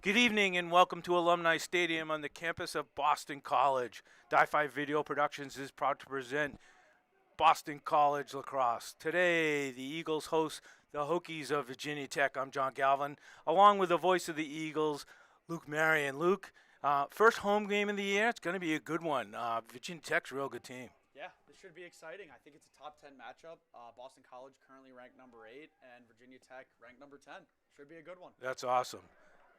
Good evening and welcome to Alumni Stadium on the campus of Boston College. Di-Fi Video Productions is proud to present Boston College Lacrosse. Today, the Eagles host the Hokies of Virginia Tech. I'm John Galvin, along with the voice of the Eagles, Luke Marion. Luke, first home game of the year. It's going to be a good one. Virginia Tech's a real good team. Yeah, this should be exciting. I think it's a top 10 matchup. Boston College currently ranked number 8, and Virginia Tech ranked number 10. Should be a good one. That's awesome.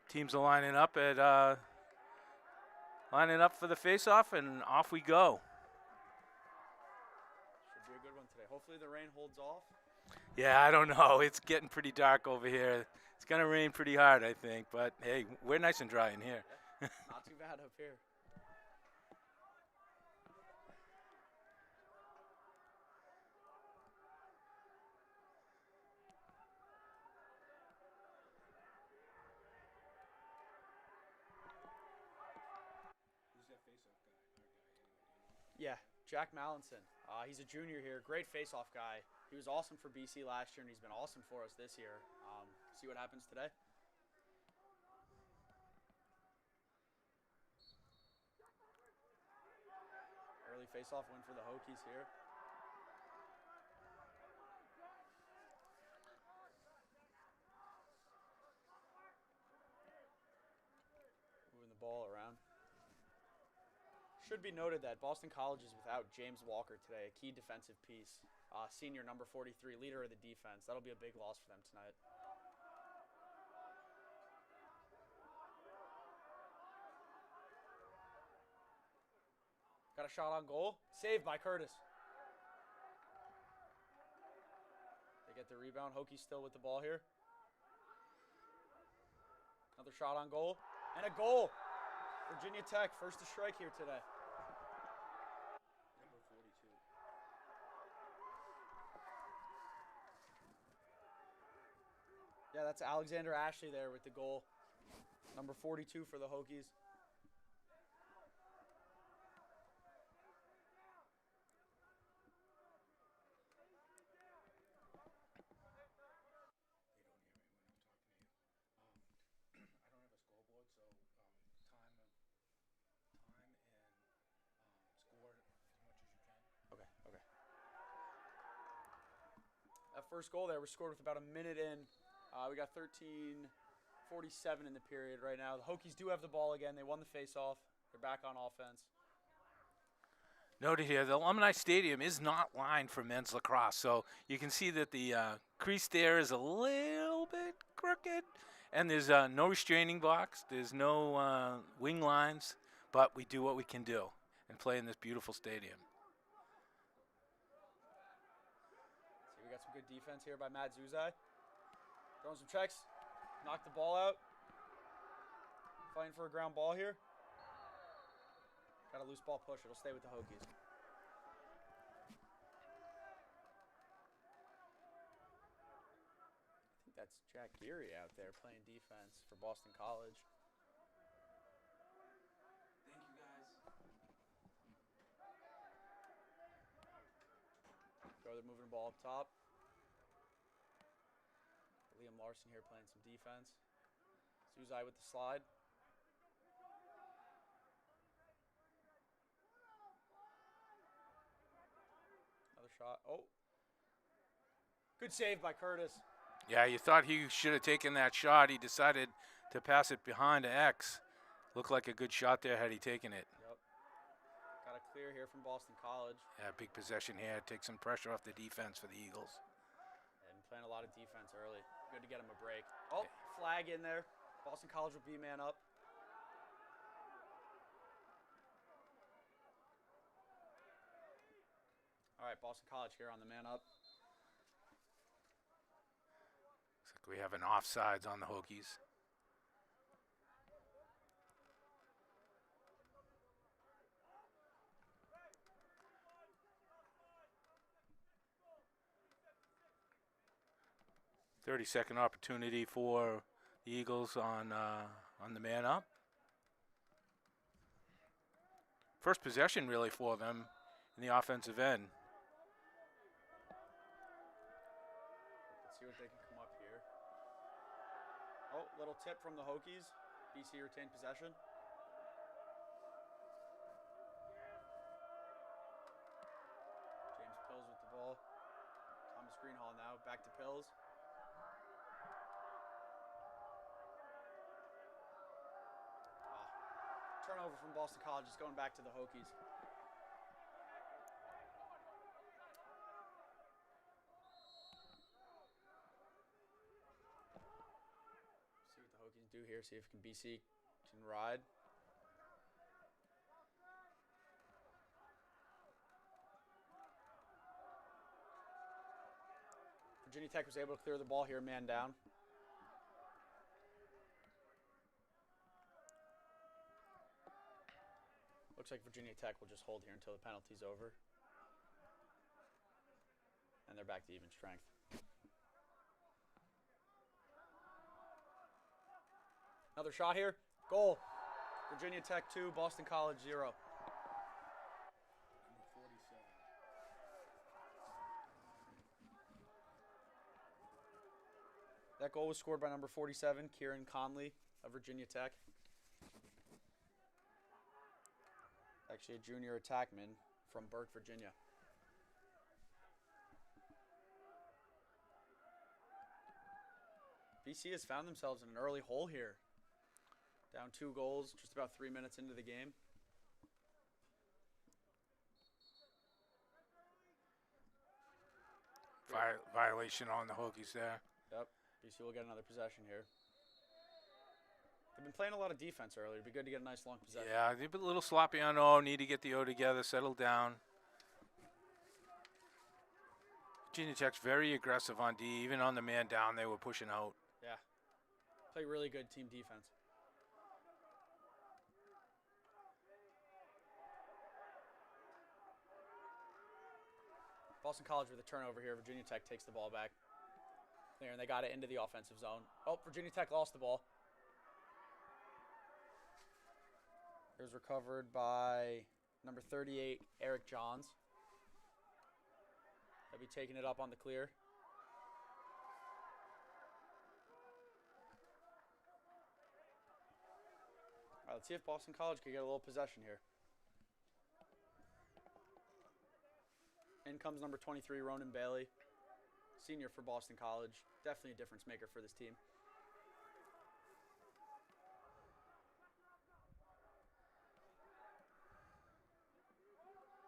Teams are lining up for the face-off, and off we go. Should be a good one today. Hopefully the rain holds off. Yeah, I don't know. It's getting pretty dark over here. It's going to rain pretty hard, I think. But, hey, we're nice and dry in here. Yeah, not too bad up here. Yeah, Jack Mallinson. He's a junior here. Great face-off guy. He was awesome for BC last year, and he's been awesome for us this year. See what happens today. Early face-off win for the Hokies here. Moving the ball around. Should be noted that Boston College is without James Walker today, a key defensive piece. Senior number 43, leader of the defense. That'll be a big loss for them tonight. Got a shot on goal. Saved by Curtis. They get the rebound. Hokies still with the ball here. Another shot on goal. And a goal. Virginia Tech, first to strike here today. Number 42. Yeah, that's Alexander Ashley there with the goal. Number 42 for the Hokies. Okay. That first goal there was scored with about a minute in. We got 13:47 in the period right now. The Hokies do have the ball again. They won the face-off. They're back on offense. Noted here, the Alumni Stadium is not lined for men's lacrosse, so you can see that the crease there is a little bit crooked, and there's no restraining box. There's no wing lines, but we do what we can do and play in this beautiful stadium. See, we got some good defense here by Matt Zuzai. Throwing some checks. Knocked the ball out. Fighting for a ground ball here. Got a loose ball push. It'll stay with the Hokies. I think that's Jack Geary out there playing defense for Boston College. Thank you, guys. They're moving the ball up top. Liam Larson here playing some defense. Zuzai with the slide. Another shot. Oh. Good save by Curtis. Yeah, you thought he should have taken that shot. He decided to pass it behind to X. Looked like a good shot there had he taken it. Yep. Got a clear here from Boston College. Yeah, big possession here. Take some pressure off the defense for the Eagles. And playing a lot of defense early. Good to get him a break. Oh, flag in there. Boston College will be man up. All right, Boston College here on the man up. Looks like we have an offsides on the Hokies. "30-second opportunity for the Eagles on the man up. First possession really for them in the offensive end. Let's see what they can come up here. Oh, little tip from the Hokies. BC retained possession. James Pills with the ball. Thomas Greenhall now, back to Pills. Turnover from Boston College, just going back to the Hokies. See what the Hokies do here, see if BC can ride. Virginia Tech was able to clear the ball here, man down. Looks like Virginia Tech will just hold here until the penalty's over. And they're back to even strength. Another shot here. Goal. Virginia Tech 2, Boston College 0. Number 47. That goal was scored by number 47, Kieran Conley of Virginia Tech. Actually a junior attackman from Burke, Virginia. BC has found themselves in an early hole here. Down 2 goals, just about 3 minutes into the game. Violation on the Hokies there. Yep, BC will get another possession here. They've been playing a lot of defense earlier. It'd be good to get a nice long possession. Yeah, they've been a little sloppy on O. Need to get the O together, settle down. Virginia Tech's very aggressive on D. Even on the man down, they were pushing out. Yeah. Play really good team defense. Boston College with a turnover here. Virginia Tech takes the ball back. There, and they got it into the offensive zone. Oh, Virginia Tech lost the ball. It was recovered by number 38, Eric Johns. They'll be taking it up on the clear. All right, let's see if Boston College can get a little possession here. In comes number 23, Ronan Bailey, senior for Boston College. Definitely a difference maker for this team.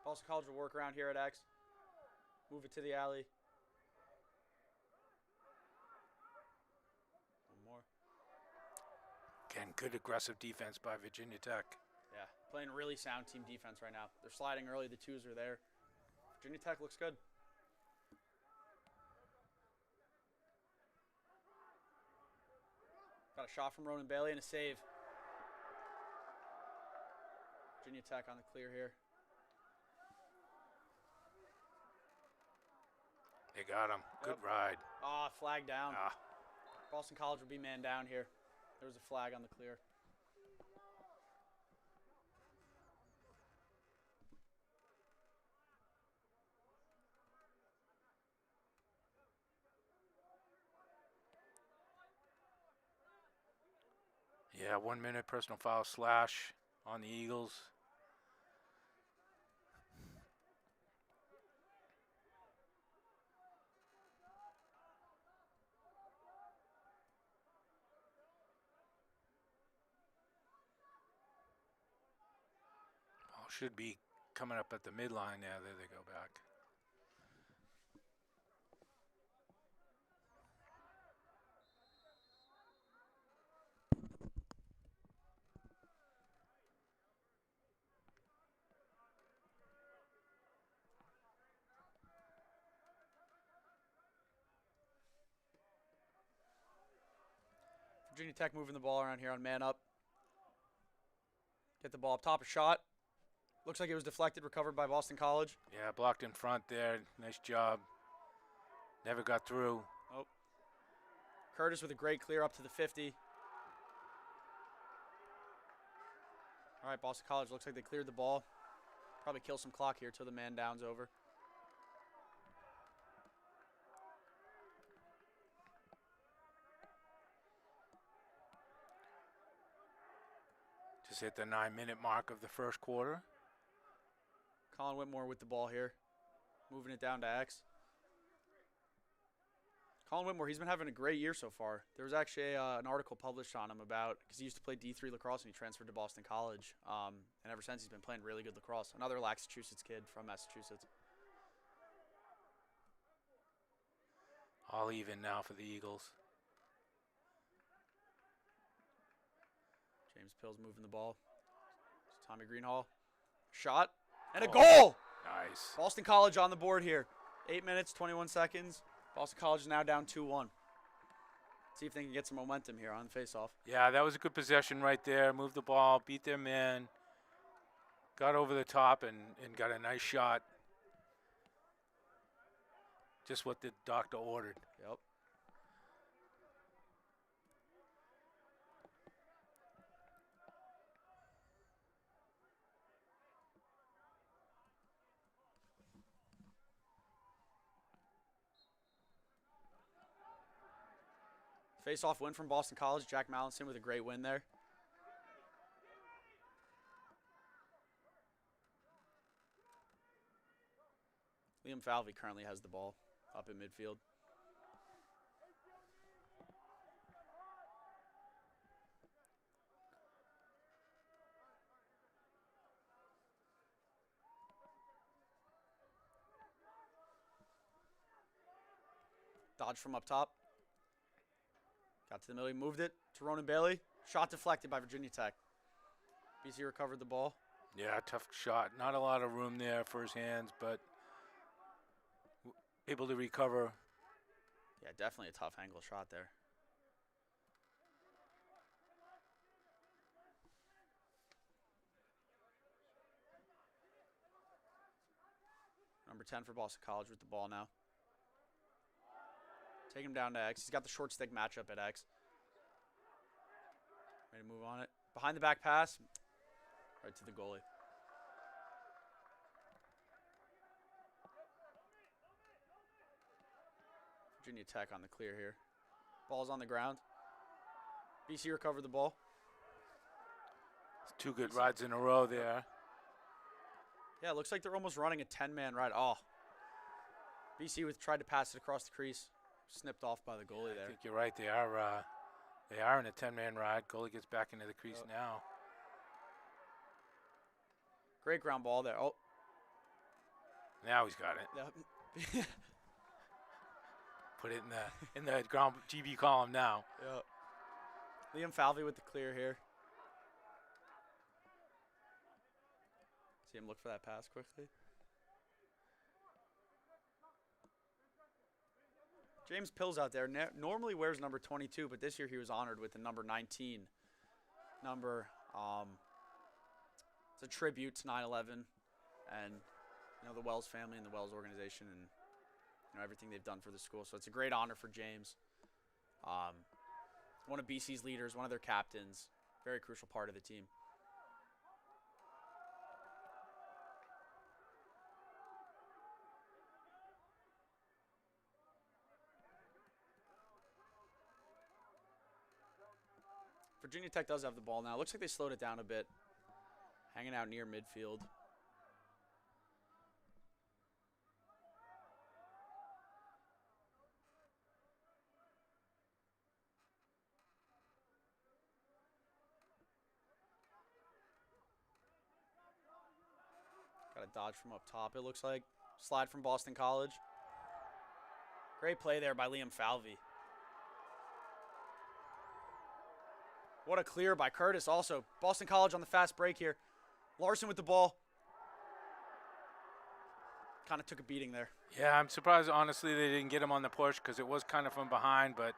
Boston College will work around here at X. Move it to the alley. One more. Again, good aggressive defense by Virginia Tech. Yeah, playing really sound team defense right now. They're sliding early. The twos are there. Virginia Tech looks good. Got a shot from Ronan Bailey and a save. Virginia Tech on the clear here. They got him. Good ride. Ah, flag down. Boston College will be man down here. There was a flag on the clear. Yeah, 1 minute personal foul slash on the Eagles. Should be coming up at the midline there. There they go back. Virginia Tech moving the ball around here on man up. Get the ball up top, a shot. Looks like it was deflected, recovered by Boston College. Yeah, blocked in front there. Nice job. Never got through. Oh. Curtis with a great clear up to the 50. All right, Boston College looks like they cleared the ball. Probably kill some clock here till the man down's over. Just hit the 9-minute mark of the first quarter. Colin Whitmore with the ball here. Moving it down to X. Colin Whitmore, he's been having a great year so far. There was actually an article published on him about, because he used to play D3 lacrosse and he transferred to Boston College. And ever since, he's been playing really good lacrosse. Another Massachusetts kid from Massachusetts. All even now for the Eagles. James Pill's moving the ball. It's Tommy Greenhall. Shot. And a goal! Nice. Boston College on the board here. 8 minutes, 21 seconds. Boston College is now down 2-1. See if they can get some momentum here on the faceoff. Yeah, that was a good possession right there. Moved the ball, beat their man. Got over the top and got a nice shot. Just what the doctor ordered. Yep. Face-off win from Boston College. Jack Mallinson with a great win there. Liam Falvey currently has the ball up in midfield. Dodge from up top. Got to the middle, he moved it to Ronan Bailey. Shot deflected by Virginia Tech. BC recovered the ball. Yeah, tough shot. Not a lot of room there for his hands, but able to recover. Yeah, definitely a tough angle shot there. Number 10 for Boston College with the ball now. Take him down to X. He's got the short stick matchup at X. Ready to move on it. Behind the back pass. Right to the goalie. Virginia Tech on the clear here. Ball's on the ground. BC recovered the ball. Two good rides in a row there. Yeah, it looks like they're almost running a 10-man ride. Oh. BC tried to pass it across the crease. Snipped off by the goalie there. I think you're right. They are in a 10-man ride. Goalie gets back into the crease now. Great ground ball there. Oh. Now he's got it. Yep. Put it in the ground GB column now. Yep. Liam Falvey with the clear here. See him look for that pass quickly. James Pill's out there. Normally wears number 22, but this year he was honored with the number 19 number. It's a tribute to 9/11 and the Wells family and the Wells organization and everything they've done for the school. So it's a great honor for James. One of BC's leaders, one of their captains, very crucial part of the team. Virginia Tech does have the ball now. Looks like they slowed it down a bit. Hanging out near midfield. Got a dodge from up top, it looks like. Slide from Boston College. Great play there by Liam Falvey. What a clear by Curtis also. Boston College on the fast break here. Larson with the ball. Kind of took a beating there. Yeah, I'm surprised, honestly, they didn't get him on the push because it was kind of from behind, but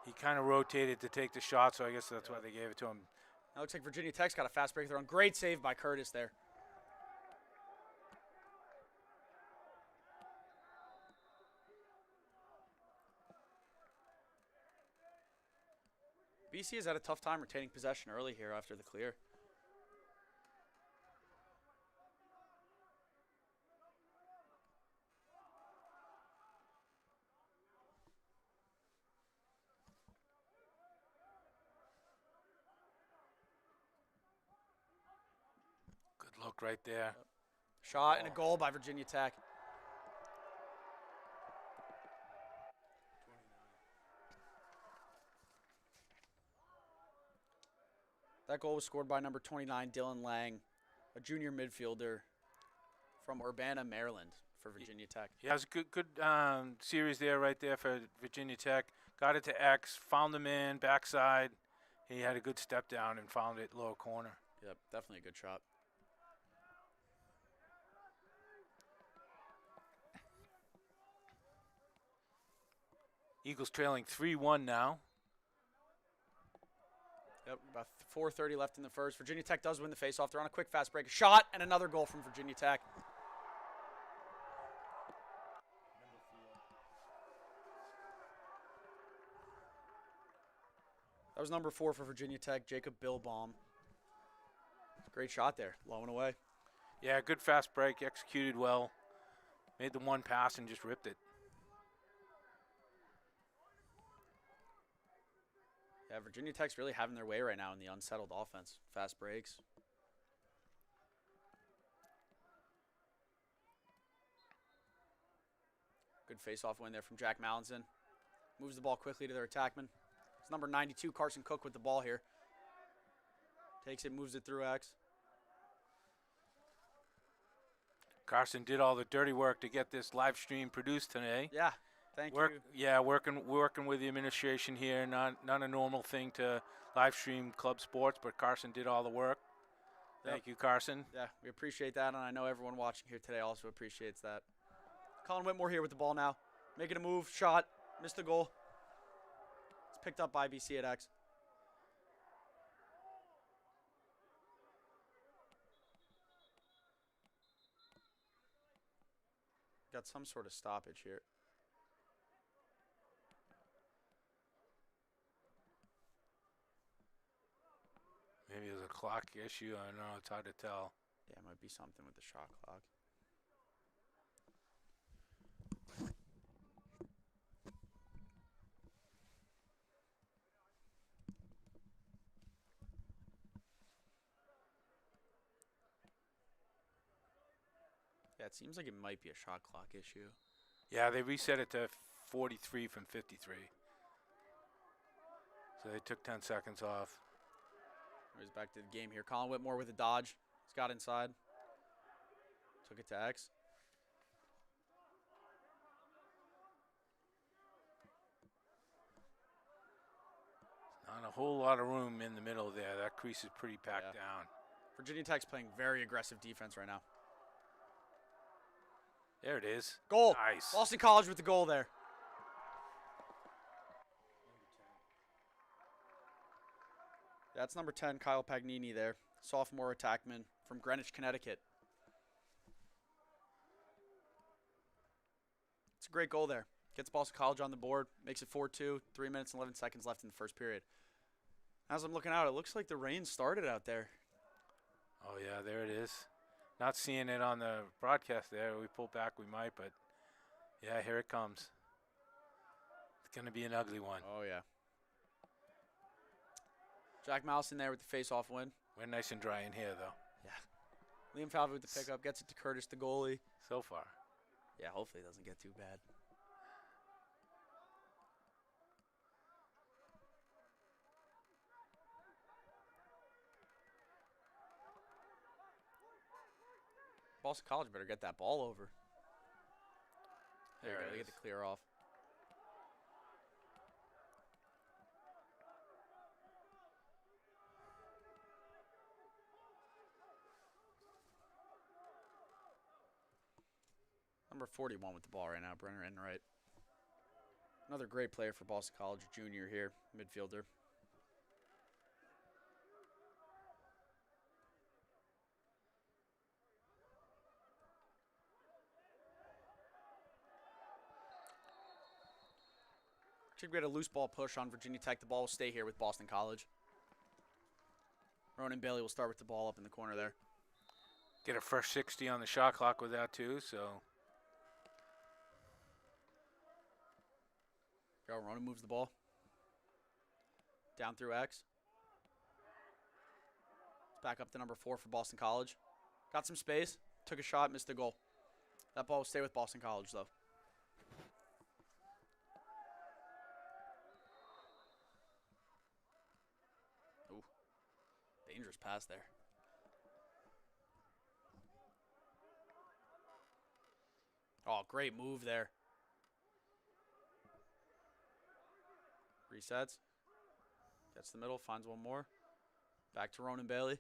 he kind of rotated to take the shot, so I guess that's why they gave it to him. Now looks like Virginia Tech's got a fast break throw. Great save by Curtis there. BC has had a tough time retaining possession early here after the clear. blocked right there. Shot and a goal by Virginia Tech. That goal was scored by number 29, Dylan Lang, a junior midfielder from Urbana, Maryland, for Virginia Tech. Yeah, it was a good series there, right there for Virginia Tech. Got it to X, found the man, backside. He had a good step down and found it lower corner. Yep, definitely a good shot. Eagles trailing 3-1 now. Yep, about 4:30 left in the first. Virginia Tech does win the faceoff. They're on a quick fast break. A shot and another goal from Virginia Tech. That was number 4 for Virginia Tech, Jacob Billbaum. Great shot there, low and away. Yeah, good fast break, executed well. Made the one pass and just ripped it. Yeah, Virginia Tech's really having their way right now in the unsettled offense. Fast breaks. Good face-off win there from Jack Mallinson. Moves the ball quickly to their attackman. It's number 92, Carson Cook, with the ball here. Takes it, moves it through X. Carson did all the dirty work to get this live stream produced today. Yeah, thank you. Yeah, working with the administration here. Not a normal thing to live stream club sports, but Carson did all the work. Thank you, Carson. Yeah, we appreciate that, and I know everyone watching here today also appreciates that. Colin Whitmore here with the ball now. Making a move, shot, missed the goal. It's picked up by BC at X. Got some sort of stoppage here. Maybe it was a clock issue. I don't know. It's hard to tell. Yeah, it might be something with the shot clock. Yeah, it seems like it might be a shot clock issue. Yeah, they reset it to 43 from 53. So they took 10 seconds off. He's back to the game here. Colin Whitmore with a dodge. He's got inside. Took it to X. Not a whole lot of room in the middle there. That crease is pretty packed down. Virginia Tech's playing very aggressive defense right now. There it is. Goal. Nice. Boston College with the goal there. That's number 10, Kyle Pagnini there. Sophomore attackman from Greenwich, Connecticut. It's a great goal there. Gets Boston College on the board. Makes it 4-2. 3 minutes and 11 seconds left in the first period. As I'm looking out, it looks like the rain started out there. Oh, yeah, there it is. Not seeing it on the broadcast there. We pull back, we might, but yeah, here it comes. It's going to be an ugly one. Oh, yeah. Jack Mouse in there with the face-off win. We're nice and dry in here, though. Yeah. Liam Falvey with the pickup. Gets it to Curtis, the goalie. So far. Yeah, hopefully it doesn't get too bad. Boston College better get that ball over. There you go. They get the clear off. Number 41 with the ball right now, Brenner Enright. Another great player for Boston College, junior here, midfielder. Should get a loose ball push on Virginia Tech. The ball will stay here with Boston College. Ronan Bailey will start with the ball up in the corner there. Get a fresh 60 on the shot clock with that, too, so. Joe Ronan moves the ball. Down through X. It's back up to number 4 for Boston College. Got some space. Took a shot, missed the goal. That ball will stay with Boston College, though. Ooh. Dangerous pass there. Oh, great move there. Resets. Gets the middle, finds one more. Back to Ronan Bailey.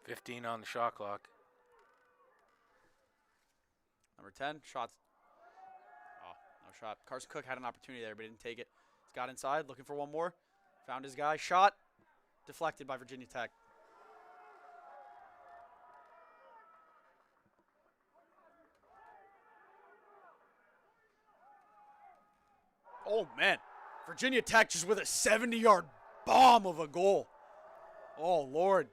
$15 on the shot clock. Number 10, shots. Oh, no shot. Carson Cook had an opportunity there, but didn't take it. He's got inside, looking for one more. Found his guy. Shot. Deflected by Virginia Tech. Oh, man. Virginia Tech just with a 70-yard bomb of a goal. Oh, Lord.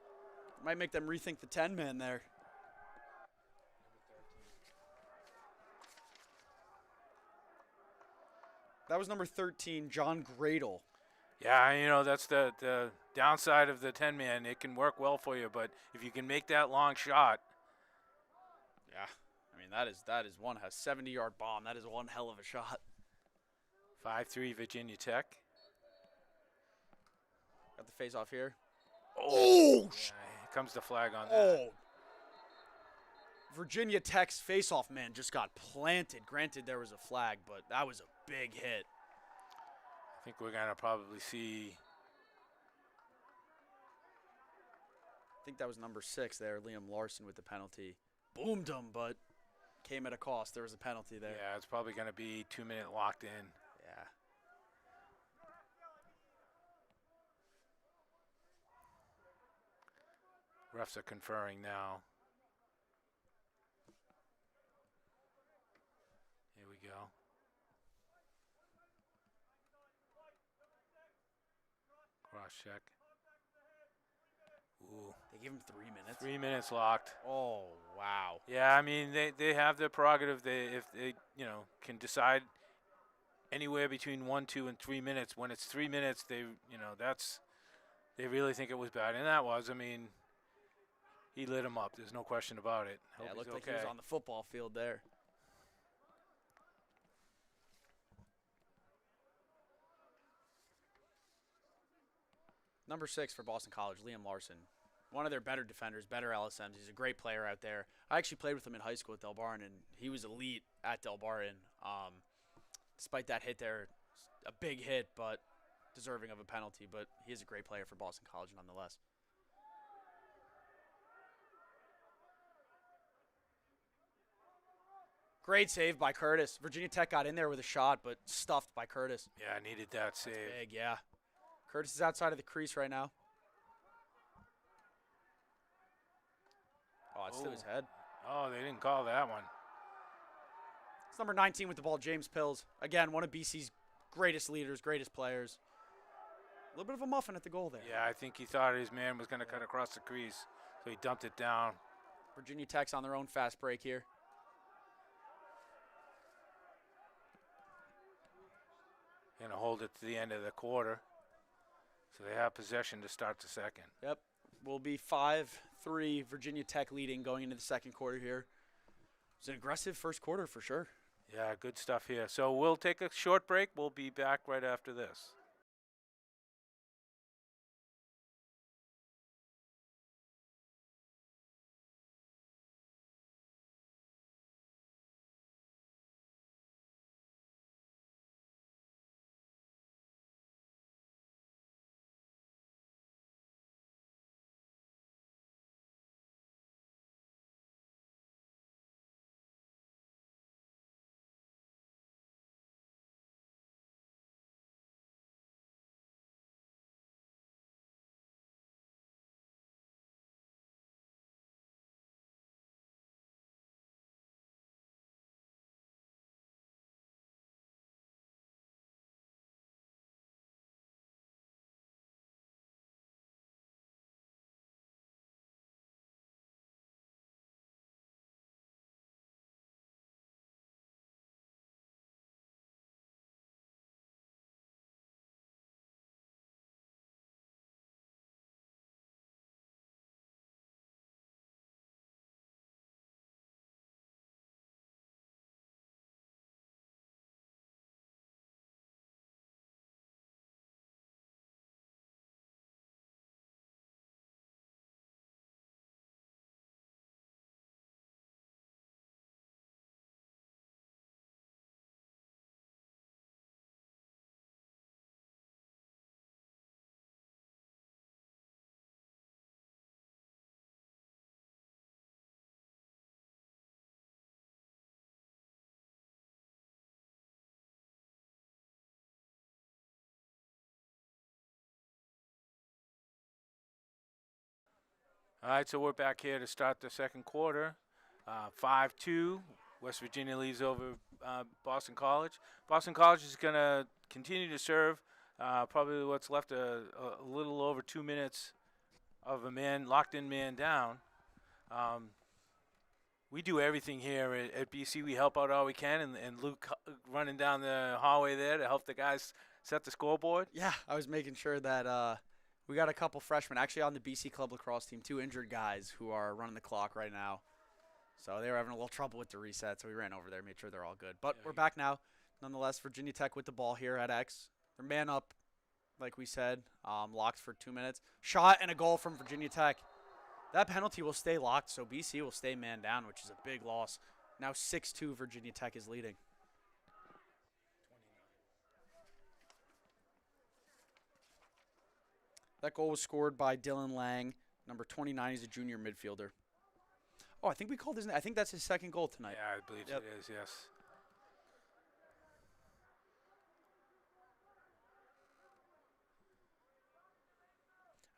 Might make them rethink the 10-man there. That was number 13, John Gradle. Yeah, you know, that's the downside of the 10-man. It can work well for you, but if you can make that long shot. Yeah, I mean, that is one, a 70-yard bomb. That is one hell of a shot. 5-3 Virginia Tech. Got the face off here. Oh! Yeah, here comes the flag on that. Oh! Virginia Tech's face-off man just got planted. Granted, there was a flag, but that was a big hit. I think we're going to probably see. I think that was number 6 there, Liam Larson with the penalty. Boomed him, but came at a cost. There was a penalty there. Yeah, it's probably going to be 2-minute locked in. Yeah. Refs are conferring now. Here we go. Cross check. Ooh. They gave him 3 minutes. 3 minutes locked. Oh, wow. Yeah, I mean they have the prerogative. If they can decide anywhere between 1, 2, and 3 minutes. When it's 3 minutes, they really think it was bad, and that was. I mean, he lit him up. There's no question about it. Yeah, it looked he's like okay. he was on the football field there. Number 6 for Boston College, Liam Larson. One of their better defenders, better LSMs. He's a great player out there. I actually played with him in high school at Del Barn, and he was elite at Del Barn. Despite that hit there, a big hit, but deserving of a penalty. But he is a great player for Boston College nonetheless. Great save by Curtis. Virginia Tech got in there with a shot, but stuffed by Curtis. Yeah, needed that save. That's big, yeah. Curtis is outside of the crease right now. Oh, it's to his head. Oh, they didn't call that one. It's number 19 with the ball, James Pills. Again, one of BC's greatest leaders, greatest players. A little bit of a muffin at the goal there. Yeah, I think he thought his man was going to cut across the crease, so he dumped it down. Virginia Tech's on their own fast break here. Going to hold it to the end of the quarter. So they have possession to start the second. Yep. Will be 5-3 Virginia Tech leading going into the second quarter here. It's an aggressive first quarter for sure. Yeah, good stuff here. So we'll take a short break. We'll be back right after this. All right, so we're back here to start the second quarter. 5-2. West Virginia leads over Boston College. Boston College is going to continue to serve. Probably what's left a little over 2 minutes of a locked-in man down. We do everything here at BC. We help out all we can, and Luke running down the hallway there to help the guys set the scoreboard. Yeah, I was making sure that we got a couple freshmen actually on the BC Club Lacrosse team, 2 injured guys who are running the clock right now. So they were having a little trouble with the reset, so we ran over there, made sure they're all good. But we're back now. Nonetheless, Virginia Tech with the ball here at X. They're man up, like we said, locked for 2 minutes. Shot and a goal from Virginia Tech. That penalty will stay locked, so BC will stay man down, which is a big loss. Now 6-2, Virginia Tech is leading. That goal was scored by Dylan Lang, number 29. He's a junior midfielder. Oh, I think we called his name. I think that's his second goal tonight. Yeah, I believe it is, yes.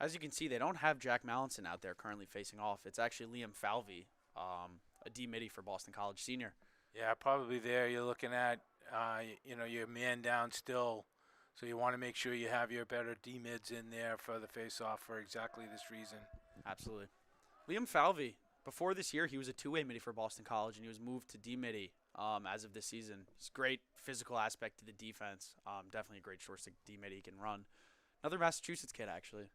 As you can see, they don't have Jack Mallinson out there currently facing off. It's actually Liam Falvey, a D-midi for Boston College senior. Yeah, probably there you're looking at, your man down still. So you want to make sure you have your better D-mids in there for the face-off for exactly this reason. Absolutely. Liam Falvey, before this year, he was a two-way midi for Boston College, and he was moved to D-midi as of this season. He's great physical aspect to the defense. Definitely a great short stick D-midi he can run. Another Massachusetts kid, actually.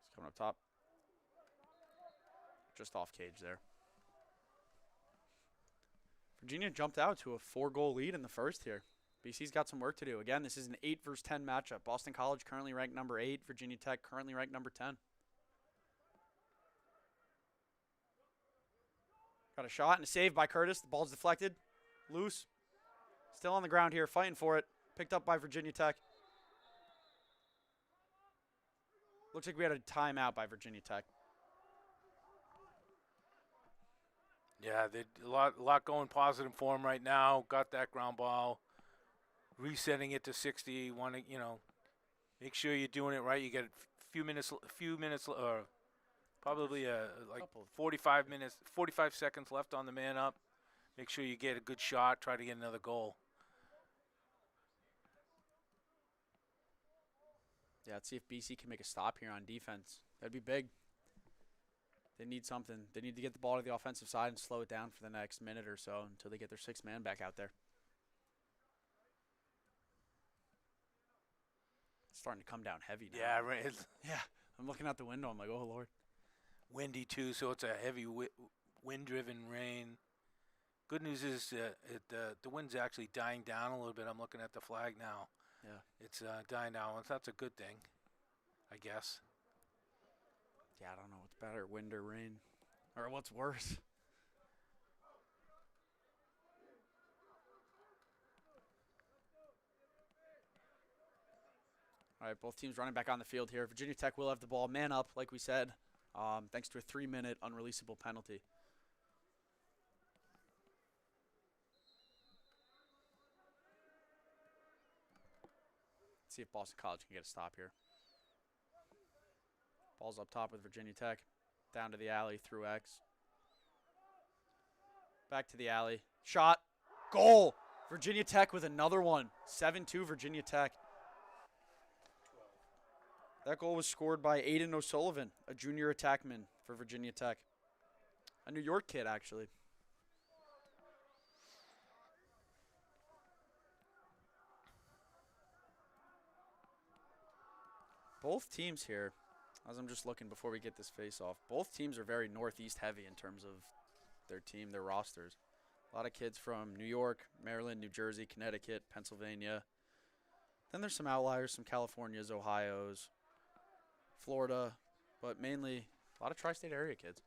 He's coming up top. Just off cage there. Virginia jumped out to a 4-goal lead in the first here. BC's got some work to do. Again, this is an 8 versus 10 matchup. Boston College currently ranked number 8. Virginia Tech currently ranked number 10. Got a shot and a save by Curtis. The ball's deflected. Loose. Still on the ground here, fighting for it. Picked up by Virginia Tech. Looks like we had a timeout by Virginia Tech. Yeah, a lot going positive for them right now. Got that ground ball, resetting it to 60. Want to, make sure you're doing it right. You get a few minutes, or probably like 45 seconds left on the man up. Make sure you get a good shot. Try to get another goal. Yeah, let's see if BC can make a stop here on defense. That'd be big. They need something. They need to get the ball to the offensive side and slow it down for the next minute or so until they get their 6th man back out there. It's starting to come down heavy now. Yeah, right. Yeah, I'm looking out the window. I'm like, oh, Lord. Windy, too, so it's a heavy wind-driven rain. Good news is the wind's actually dying down a little bit. I'm looking at the flag now. Yeah. It's dying down. That's a good thing, I guess. Yeah, I don't know what's better, wind or rain. Or what's worse. All right, both teams running back on the field here. Virginia Tech will have the ball man up, like we said, thanks to a 3-minute unreleasable penalty. Let's see if Boston College can get a stop here. Ball's up top with Virginia Tech. Down to the alley through X. Back to the alley. Shot. Goal. Virginia Tech with another one. 7-2 Virginia Tech. That goal was scored by Aiden O'Sullivan, a junior attackman for Virginia Tech. A New York kid, actually. Both teams here, as I'm just looking before we get this face-off, both teams are very Northeast heavy in terms of their team, their rosters. A lot of kids from New York, Maryland, New Jersey, Connecticut, Pennsylvania. Then there's some outliers, some Californias, Ohios, Florida, but mainly a lot of tri-state area kids.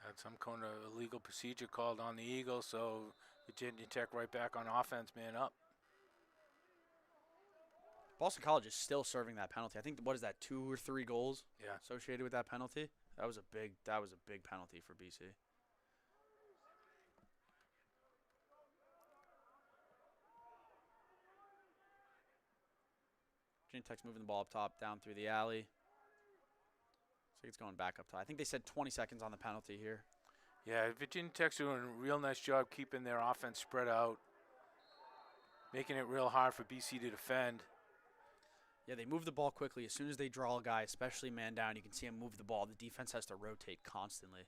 Had some kind of illegal procedure called on the Eagles, so Virginia Tech right back on offense, man up. Boston College is still serving that penalty. I think, what is that, 2 or 3 goals associated with that penalty? That was a big penalty for BC. Virginia Tech's moving the ball up top, down through the alley. Looks like it's going back up top. I think they said 20 seconds on the penalty here. Yeah, Virginia Tech's doing a real nice job keeping their offense spread out, making it real hard for BC to defend. Yeah, they move the ball quickly. As soon as they draw a guy, especially man down, you can see him move the ball. The defense has to rotate constantly.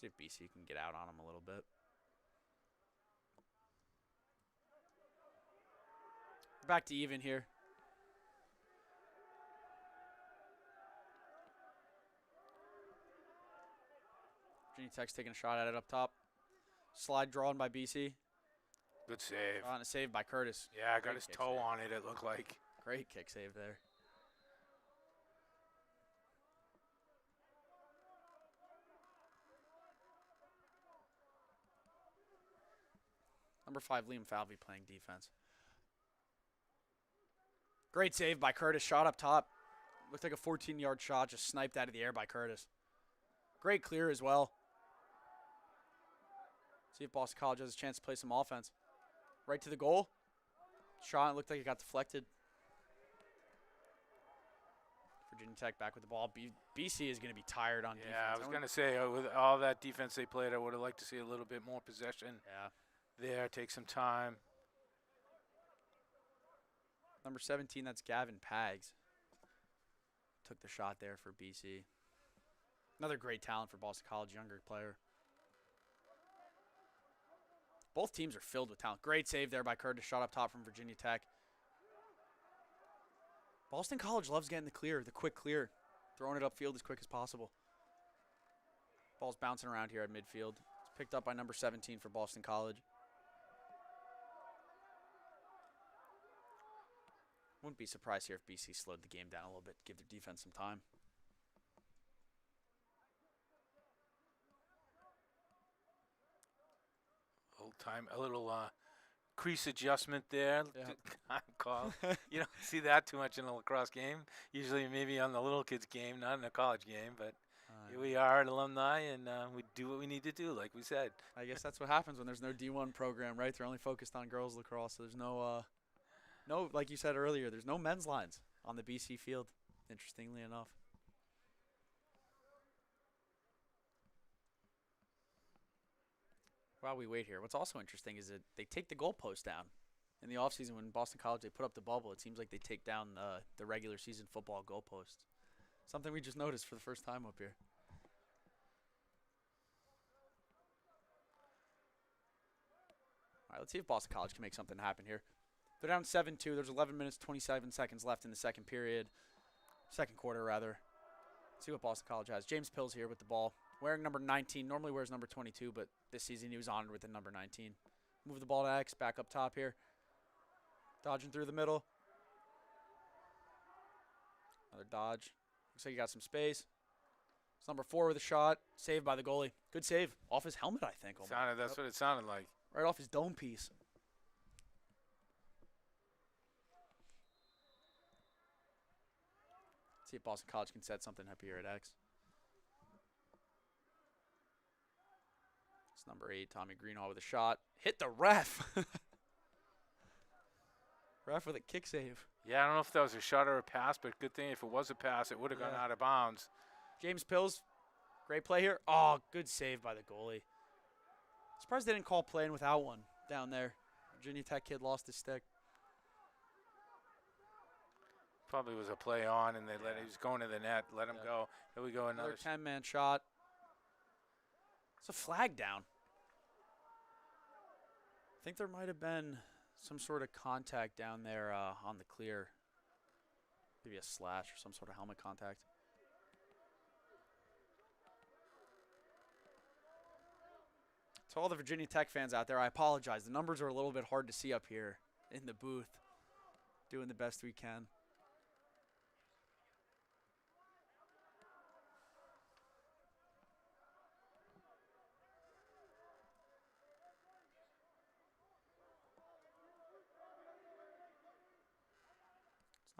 See if BC can get out on him a little bit. Back to even here. Virginia Tech's taking a shot at it up top. Slide drawn by BC. Good save. On a save by Curtis. Yeah, got his toe on it, it looked like. Great kick save there. Number 5, Liam Falvey playing defense. Great save by Curtis. Shot up top. Looked like a 14-yard shot, just sniped out of the air by Curtis. Great clear as well. See if Boston College has a chance to play some offense. Right to the goal. Shot, looked like it got deflected. Virginia Tech back with the ball. BC is going to be tired on defense. Yeah, I was going to say, with all that defense they played, I would have liked to see a little bit more possession. Yeah. There, take some time. Number 17, that's Gavin Pags. Took the shot there for BC. Another great talent for Boston College, younger player. Both teams are filled with talent. Great save there by Curtis. Shot up top from Virginia Tech. Boston College loves getting the clear, the quick clear. Throwing it upfield as quick as possible. Ball's bouncing around here at midfield. It's picked up by number 17 for Boston College. Wouldn't be surprised here if BC slowed the game down a little bit, give their defense some time. A little crease adjustment there. Yeah. Time call. You don't see that too much in a lacrosse game. Usually maybe on the little kids game, not in a college game. But here we are at Alumni, and we do what we need to do, like we said. I guess that's what happens when there's no D1 program, right? They're only focused on girls lacrosse, so there's no, like you said earlier, there's no men's lines on the BC field, interestingly enough. While we wait here, what's also interesting is that they take the goalpost down. In the offseason, when Boston College, they put up the bubble, it seems like they take down the regular season football goalposts. Something we just noticed for the first time up here. All right, let's see if Boston College can make something happen here. They're down 7-2. There's 11 minutes, 27 seconds left in the second quarter, rather. Let's see what Boston College has. James Pills here with the ball. Wearing number 19, normally wears number 22, but this season he was honored with the number 19. Move the ball to X, back up top here. Dodging through the middle. Another dodge. Looks like he got some space. It's number 4 with a shot. Saved by the goalie. Good save. Off his helmet, I think. That's what it sounded like. Right off his dome piece. Let's see if Boston College can set something up here at X. It's number 8, Tommy Greenhall with a shot. Hit the ref. Ref with a kick save. Yeah, I don't know if that was a shot or a pass, but good thing if it was a pass, it would have gone out of bounds. James Pills, great play here. Oh, good save by the goalie. Surprised they didn't call play in without one down there. Virginia Tech kid lost his stick. Probably was a play on, and he was going to the net. Let him go. Here we go, another 10-man shot. It's a flag down. I think there might have been some sort of contact down there on the clear. Maybe a slash or some sort of helmet contact. To all the Virginia Tech fans out there, I apologize. The numbers are a little bit hard to see up here in the booth. Doing the best we can.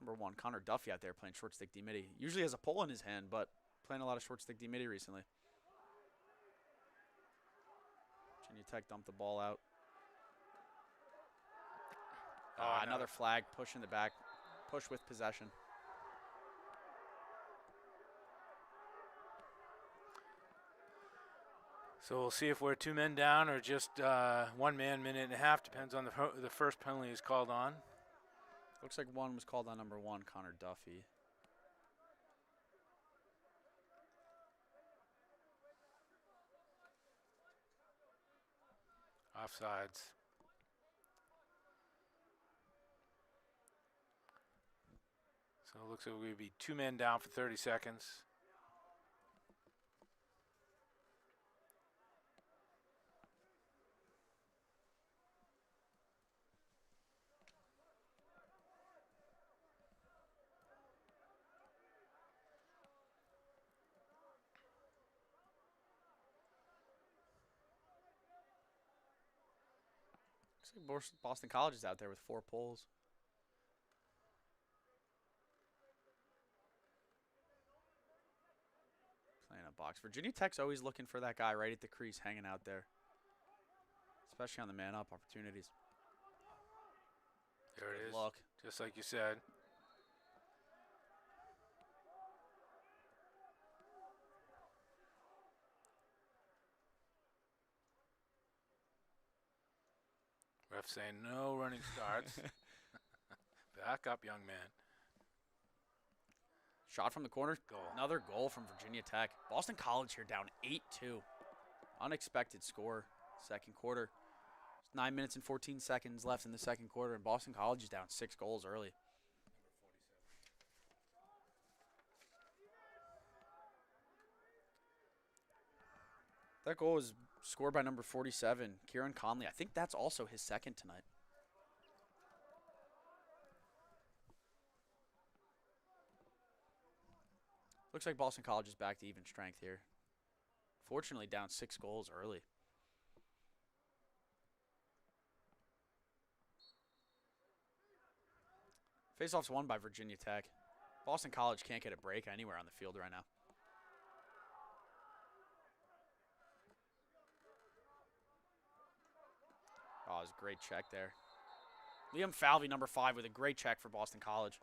Number 1, Connor Duffy out there playing short stick D-midi. Usually has a pole in his hand, but playing a lot of short stick D-midi recently. Virginia Tech dumped the ball out. Oh, no. Another flag, push in the back, push with possession. So we'll see if we're 2 men down or just 1 man, minute and a half. Depends on the first penalty is called on. Looks like one was called on number 1, Connor Duffy. Offsides. So it looks like we'd be 2 men down for 30 seconds. Looks like Boston College is out there with 4 poles. Playing a box. Virginia Tech's always looking for that guy right at the crease hanging out there. Especially on the man-up opportunities. There it is. Look. Just like you said. Ref saying no running starts. Back up, young man. Shot from the corner. Goal. Another goal from Virginia Tech. Boston College here down 8-2. Unexpected score. Second quarter. 9 minutes and 14 seconds left in the second quarter, and Boston College is down 6 goals early. That goal was scored by number 47, Kieran Conley. I think that's also his second tonight. Looks like Boston College is back to even strength here. Fortunately, down 6 goals early. Faceoff's won by Virginia Tech. Boston College can't get a break anywhere on the field right now. Oh, it was a great check there. Liam Falvey, number 5, with a great check for Boston College.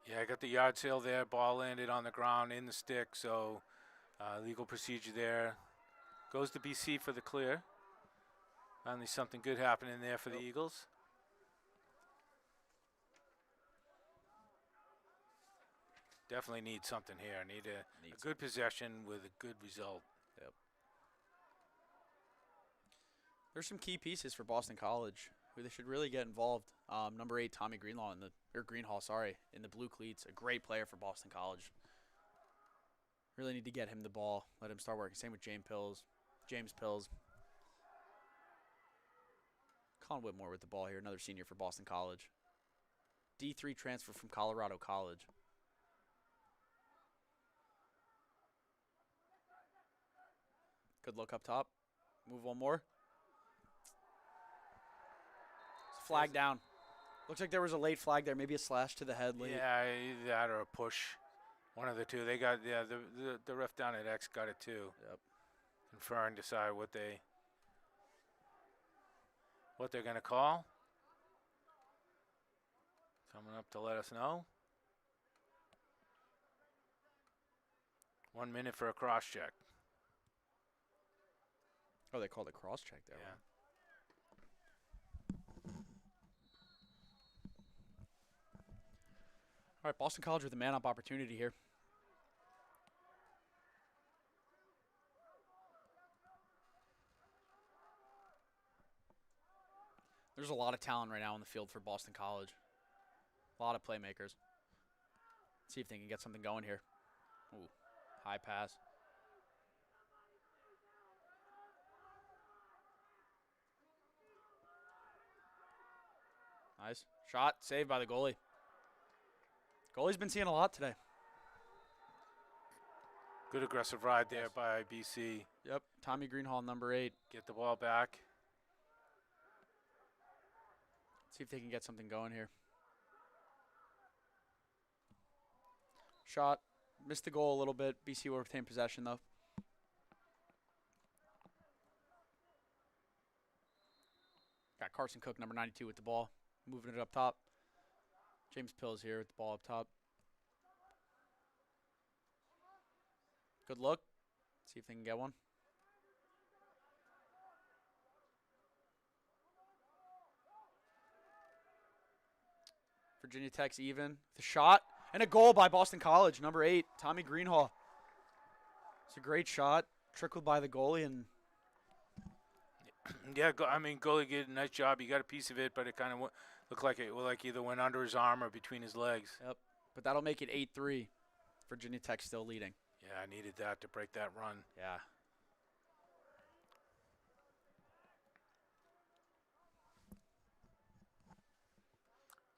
Yeah, I got the yard sale there. Ball landed on the ground in the stick, so legal procedure there. Goes to BC for the clear. Finally something good happening there for the Eagles. Definitely need something here. Need a good possession with a good result. Yep. There's some key pieces for Boston College who they should really get involved. Number 8, Tommy Greenhall in the blue cleats. A great player for Boston College. Really need to get him the ball. Let him start working. Same with James Pills. Colin Whitmore with the ball here. Another senior for Boston College. D3 transfer from Colorado College. Good look up top. Move one more. Flag down. Looks like there was a late flag there. Maybe a slash to the head late. Yeah, either that or a push. One of the two. They got the ref down at X got it too. Yep. Confer and decide what they're gonna call. Coming up to let us know. 1 minute for a cross check. Oh, they called a cross check there. Yeah. All right, Boston College with a man-up opportunity here. There's a lot of talent right now in the field for Boston College. A lot of playmakers. See if they can get something going here. Ooh, high pass. Nice. Shot, saved by the goalie. Goalie's been seeing a lot today. Good aggressive ride there by BC. Yep, Tommy Greenhall, number 8. Get the ball back. See if they can get something going here. Shot, Missed the goal a little bit. BC will retain possession, though. Got Carson Cook, number 92, with the ball. Moving it up top. James Pills here with the ball up top. Good look. See if they can get one. Virginia Tech's even. The shot. And a goal by Boston College, number 8, Tommy Greenhall. It's a great shot. Trickled by the goalie. And Yeah, goalie did a nice job. He got a piece of it, but it kind of looked like it either went under his arm or between his legs. Yep. But that'll make it 8-3. Virginia Tech still leading. Yeah, I needed that to break that run. Yeah.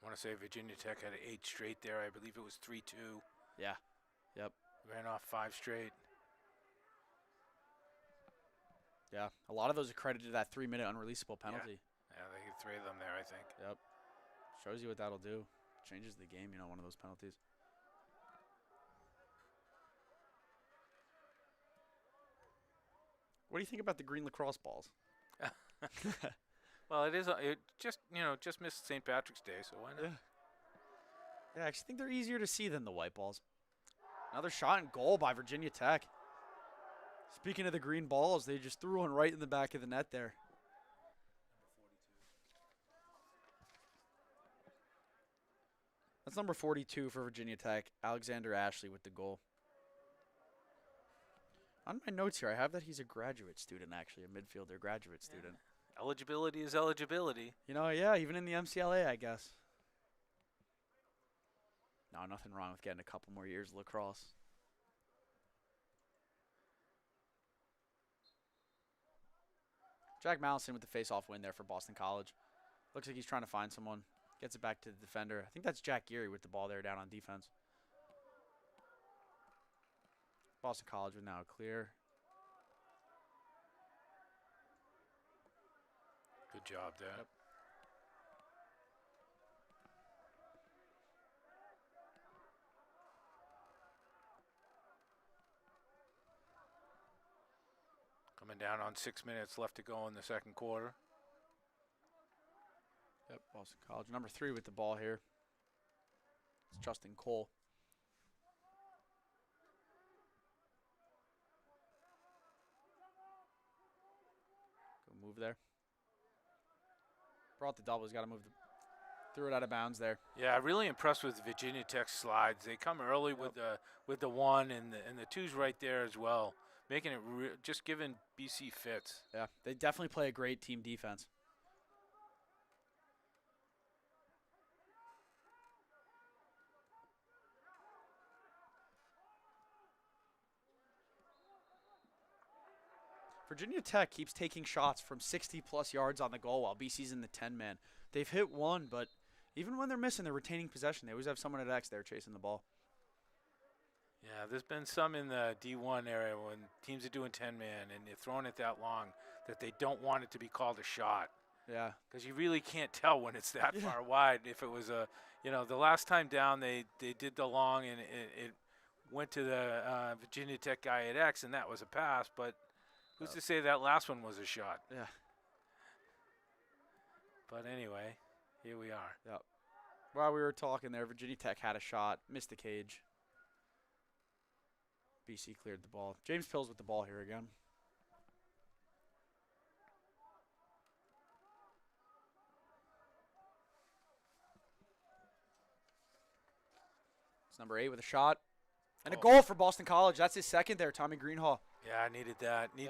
I want to say Virginia Tech had 8 straight there. I believe it was 3-2. Yeah. Yep. Ran off 5 straight. Yeah. A lot of those are credited to that 3-minute unreleasable penalty. Yeah, they had 3 of them there, I think. Yep. Shows you what that'll do. Changes the game, one of those penalties. What do you think about the green lacrosse balls? Well, it just missed St. Patrick's Day, so why not? Yeah, I actually think they're easier to see than the white balls. Another shot and goal by Virginia Tech. Speaking of the green balls, they just threw one right in the back of the net there. That's number 42 for Virginia Tech, Alexander Ashley with the goal. On my notes here, I have that he's a graduate student, actually, a midfielder graduate student. Eligibility is eligibility. Yeah, even in the MCLA, I guess. No, nothing wrong with getting a couple more years of lacrosse. Jack Mallison with the face-off win there for Boston College. Looks like he's trying to find someone. Gets it back to the defender. I think that's Jack Geary with the ball there down on defense. Boston College with now clear. Good job there. Yep. Coming down on 6 minutes left to go in the second quarter. Yep, Boston College. Number 3 with the ball here. It's Justin Cole. Good move there. Brought the double. He's got to move. Threw it out of bounds there. Yeah, really impressed with Virginia Tech slides. They come early with the 1 and the 2's right there as well, making it just giving BC fits. Yeah, they definitely play a great team defense. Virginia Tech keeps taking shots from 60-plus yards on the goal while BC's in the 10-man. They've hit one, but even when they're missing, they're retaining possession. They always have someone at X there chasing the ball. Yeah, there's been some in the D1 area when teams are doing 10-man and they're throwing it that long that they don't want it to be called a shot. Yeah. Because you really can't tell when it's that far wide. If it was the last time down they did the long and it went to the Virginia Tech guy at X and that was a pass, but who's to say that last one was a shot? Yeah. But anyway, here we are. Yep. While we were talking there, Virginia Tech had a shot, missed the cage. BC cleared the ball. James Pills with the ball here again. It's number 8 with a shot. And a goal for Boston College. That's his second there, Tommy Greenhall. Yeah, I needed that. Need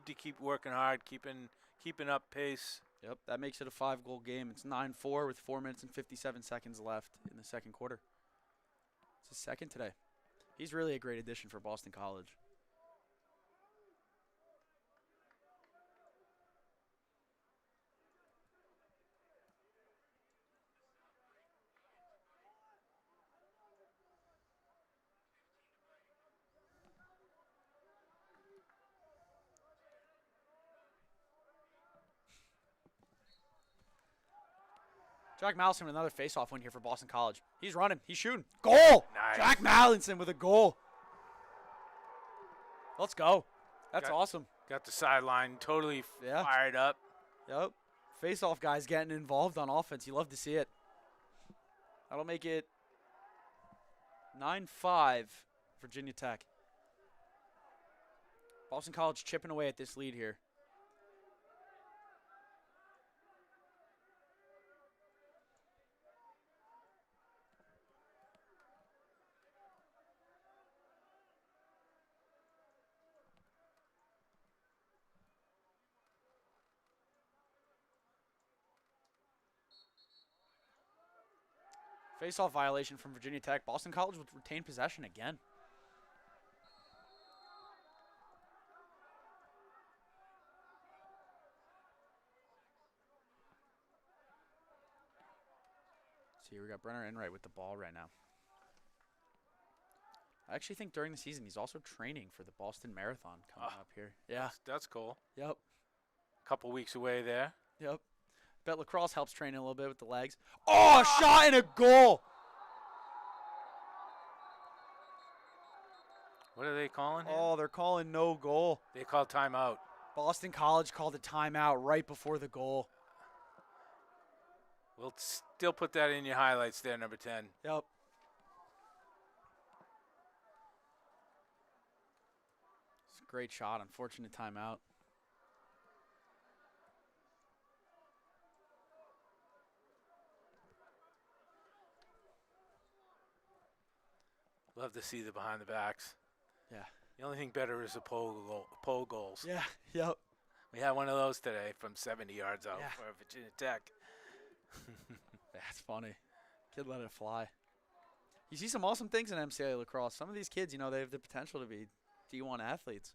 to keep working hard, keeping up pace. Yep, that makes it a 5-goal game. It's 9-4 with 4 minutes and 57 seconds left in the second quarter. It's his second today. He's really a great addition for Boston College. Jack Mallinson with another face-off win here for Boston College. He's running. He's shooting. Goal! Nice. Jack Mallinson with a goal. Let's go. That's Got- awesome. Got the sideline totally Yeah. fired up. Yep. Face-off guys getting involved on offense. You love to see it. That'll make it 9-5 Virginia Tech. Boston College chipping away at this lead here. Face-off violation from Virginia Tech. Boston College would retain possession again. See, we got Brenner Enright with the ball right now. I actually think during the season he's also training for the Boston Marathon coming up here. Yeah. That's cool. Yep. Couple weeks away there. Yep. Bet Lacrosse helps training a little bit with the legs. Oh, a shot and a goal. What are they calling here? Oh, they're calling no goal. They call timeout. Boston College called a timeout right before the goal. We'll still put that in your highlights there, number 10. Yep. It's a great shot. Unfortunate timeout. Love to see the behind the backs. Yeah. The only thing better is the pole goals. Yeah. Yep. We had one of those today from 70 yards out Yeah. for Virginia Tech. That's funny. Kid let it fly. You see some awesome things in MCAA lacrosse. Some of these kids, they have the potential to be D1 athletes.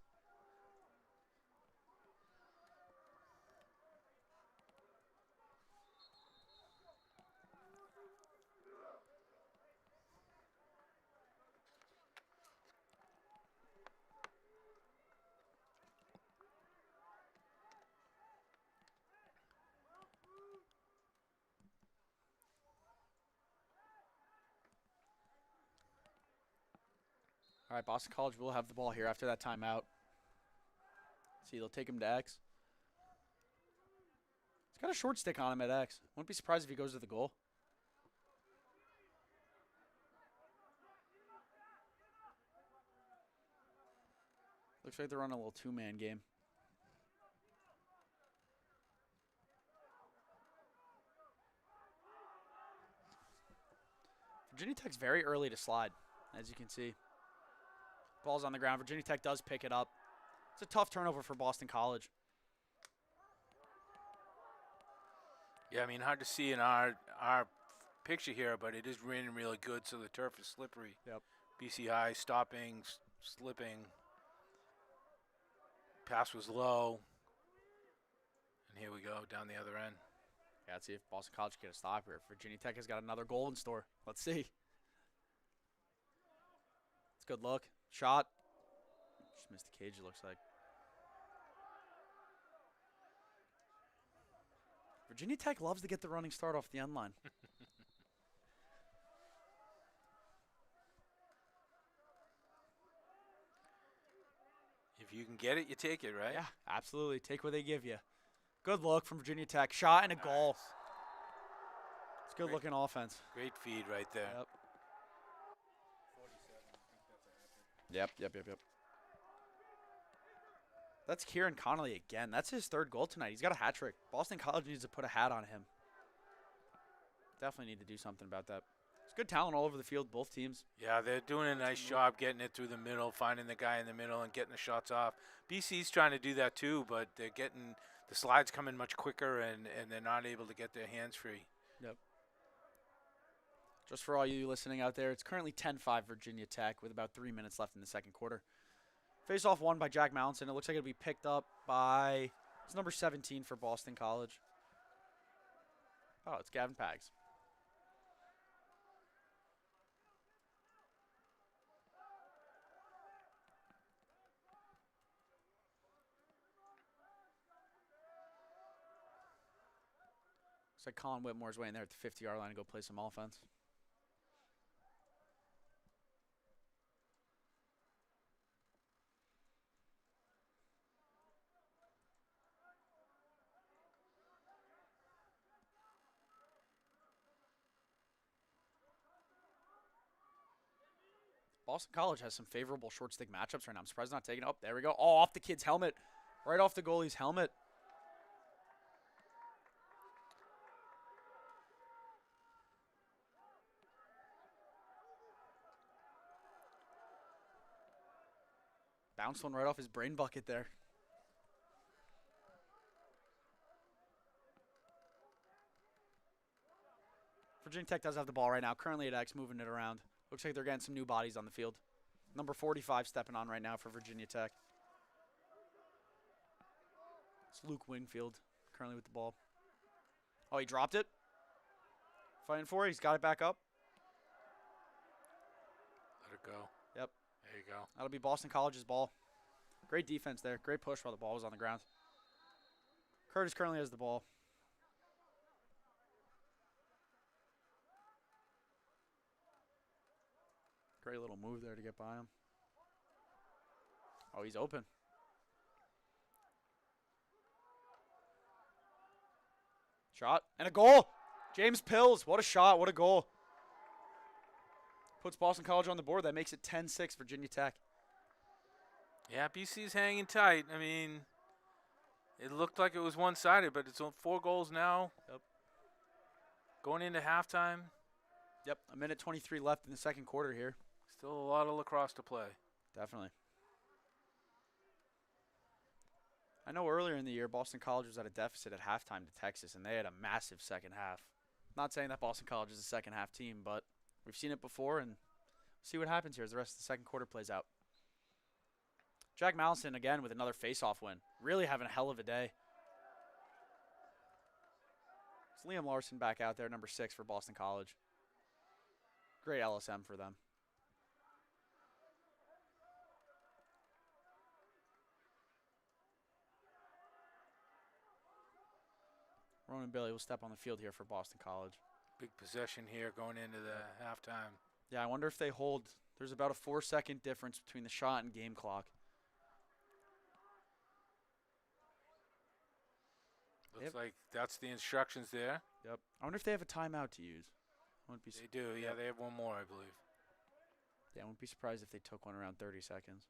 All right, Boston College will have the ball here after that timeout. See, they'll take him to X. He's got a short stick on him at X. Wouldn't be surprised if he goes to the goal. Looks like they're running a little two-man game. Virginia Tech's very early to slide, as you can see. Ball's on the ground. Virginia Tech does pick it up. It's a tough turnover for Boston College. Yeah, I mean, hard to see in our picture here, but it is raining really good, so the turf is slippery. Yep. BC High stopping, slipping. Pass was low. And here we go, down the other end. Yeah, let's see if Boston College can get a stop here. Virginia Tech has got another goal in store. Let's see. It's a good look. Shot. Just missed the cage, it looks like. Virginia Tech loves to get the running start off the end line. If you can get it, you take it, right? Yeah, absolutely. Take what they give you. Good look from Virginia Tech. Shot and a goal. It's good looking offense. Great feed right there. Yep. Yep. That's Kieran Connolly again. That's his third goal tonight. He's got a hat trick. Boston College needs to put a hat on him. Definitely need to do something about that. It's good talent all over the field, both teams. Yeah, they're doing a nice job getting it through the middle, finding the guy in the middle and getting the shots off. BC's trying to do that too, but they're getting the slides coming much quicker and they're not able to get their hands free. Yep. Just for all you listening out there, it's currently 10-5 Virginia Tech with about 3 minutes left in the second quarter. Face-off won by Jack Mallinson. It looks like it'll be picked up by, it's number 17 for Boston College. Oh, it's Gavin Pags. Looks like Colin Whitmore's waiting there at the 50-yard line to go play some offense. Boston College has some favorable short stick matchups right now. I'm surprised not taking it up. There we go. Oh, off the kid's helmet. Right off the goalie's helmet. Bounced one right off his brain bucket there. Virginia Tech does have the ball right now. Currently at X, moving it around. Looks like they're getting some new bodies on the field. Number 45 stepping on right now for Virginia Tech. It's Luke Wingfield currently with the ball. Oh, he dropped it. Fighting for it. He's got it back up. Let it go. Yep. There you go. That'll be Boston College's ball. Great defense there. Great push while the ball was on the ground. Curtis currently has the ball. Great little move there to get by him. Oh, he's open. Shot and a goal. James Pills. What a shot. What a goal. Puts Boston College on the board. That makes it 10-6 Virginia Tech. Yeah, BC's hanging tight. I mean, it looked like it was one-sided, but it's on 4 goals now. Yep. Going into halftime. Yep, a minute 23 left in the second quarter here. Still a lot of lacrosse to play. Definitely. I know earlier in the year, Boston College was at a deficit at halftime to Texas, and they had a massive second half. Not saying that Boston College is a second half team, but we've seen it before, and see what happens here as the rest of the second quarter plays out. Jack Mallison, again, with another face-off win. Really having a hell of a day. It's Liam Larson back out there, number 6 for Boston College. Great LSM for them. Ronan Bailey will step on the field here for Boston College. Big possession here going into the halftime. Yeah, I wonder if they hold. There's about a 4-second difference between the shot and game clock. Looks like that's the instructions there. Yep. I wonder if they have a timeout to use. I wouldn't be They do, yeah. They have one more, I believe. Yeah, I wouldn't be surprised if they took one around 30 seconds.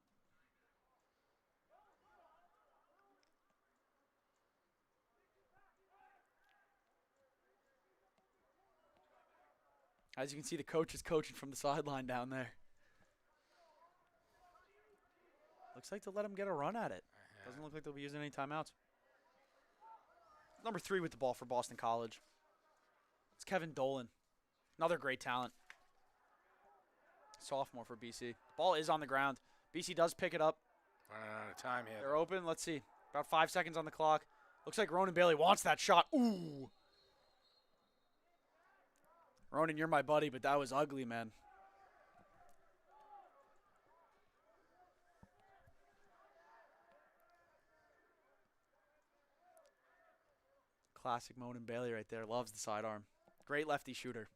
As you can see, the coach is coaching from the sideline down there. Looks like they'll let him get a run at it. Doesn't look like they'll be using any timeouts. Number 3 with the ball for Boston College. It's Kevin Dolan. Another great talent. Sophomore for BC. Ball is on the ground. BC does pick it up. Running out of time here. They're open. Let's see. About 5 seconds on the clock. Looks like Ronan Bailey wants that shot. Ooh. Ronan, you're my buddy, but that was ugly, man. Classic Ronan Bailey right there. Loves the sidearm. Great lefty shooter.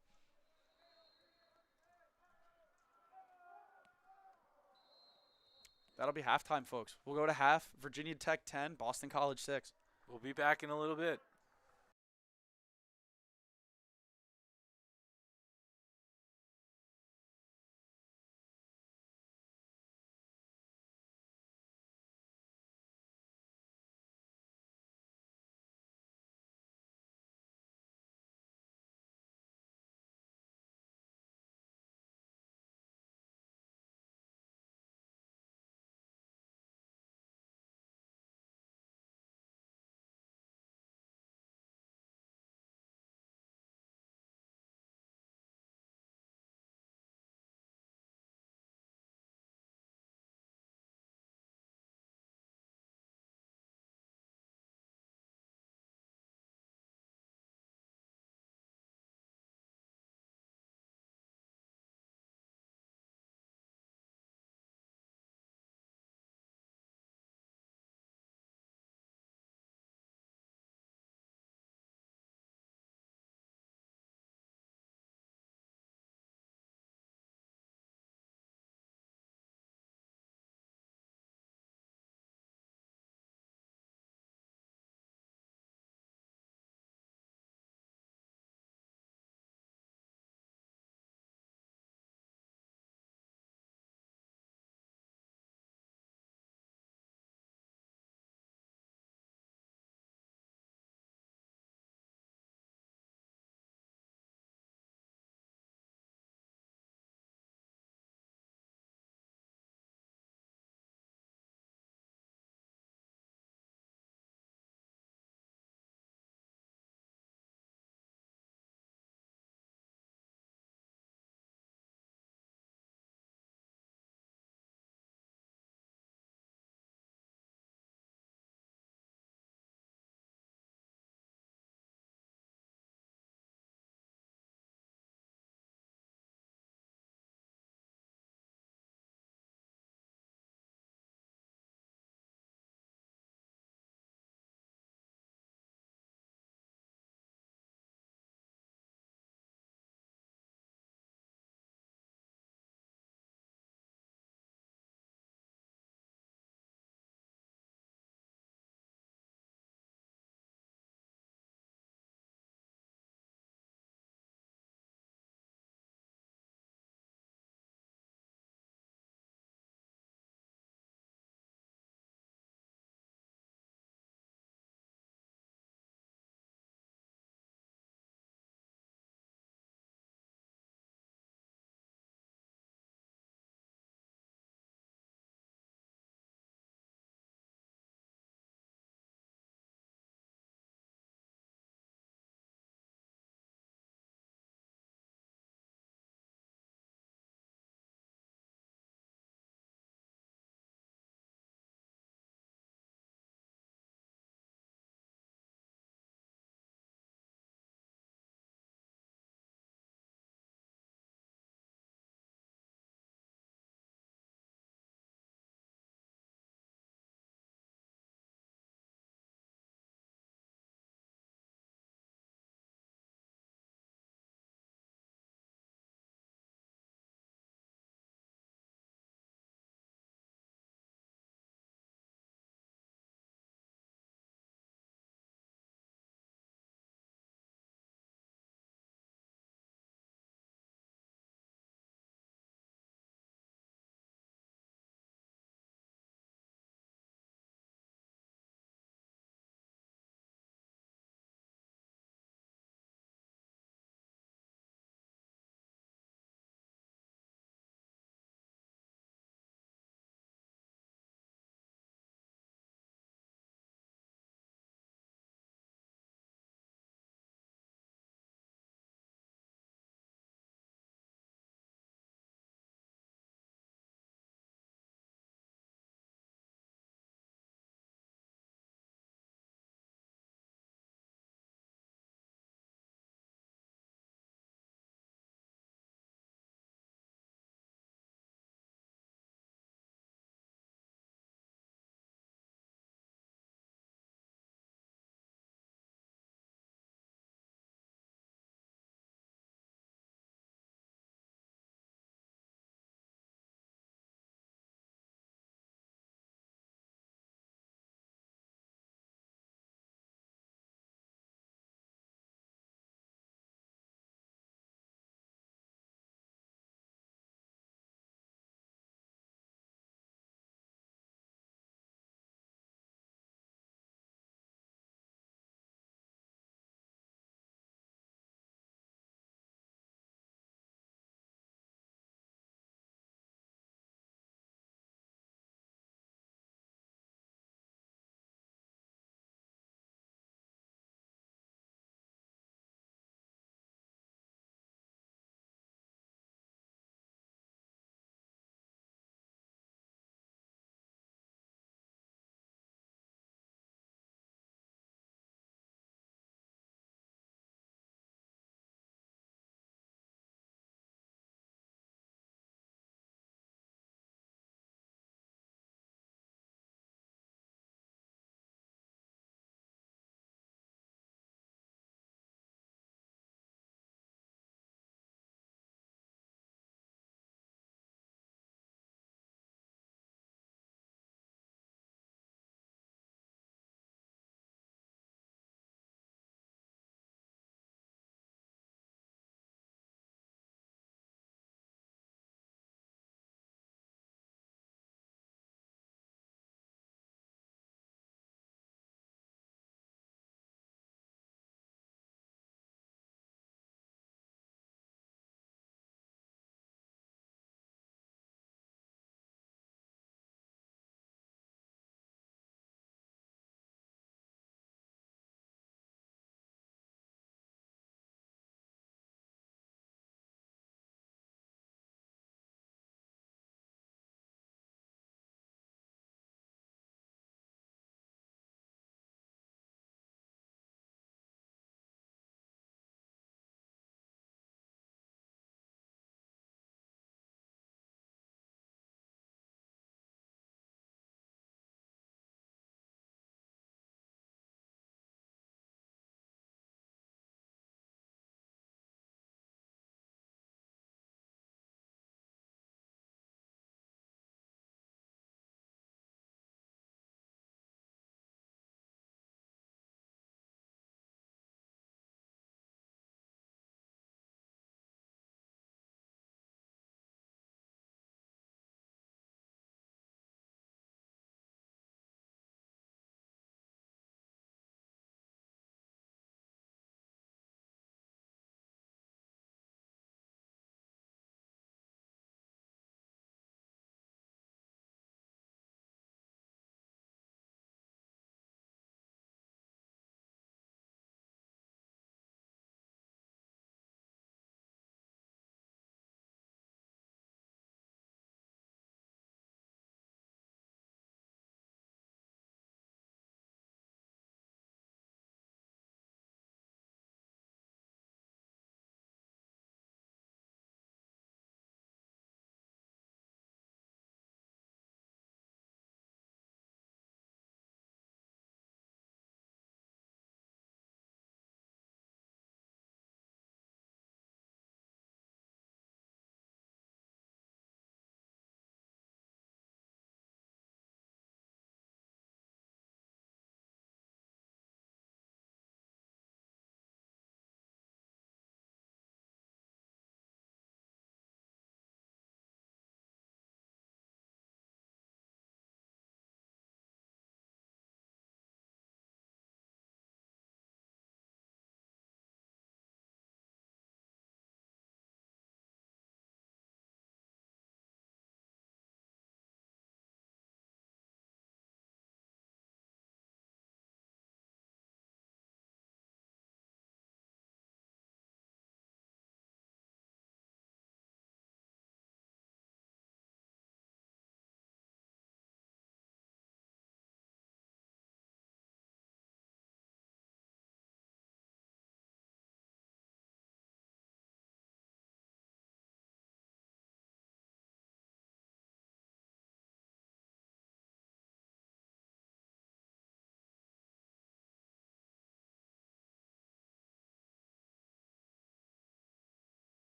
That'll be halftime, folks. We'll go to half. Virginia Tech 10, Boston College 6. We'll be back in a little bit.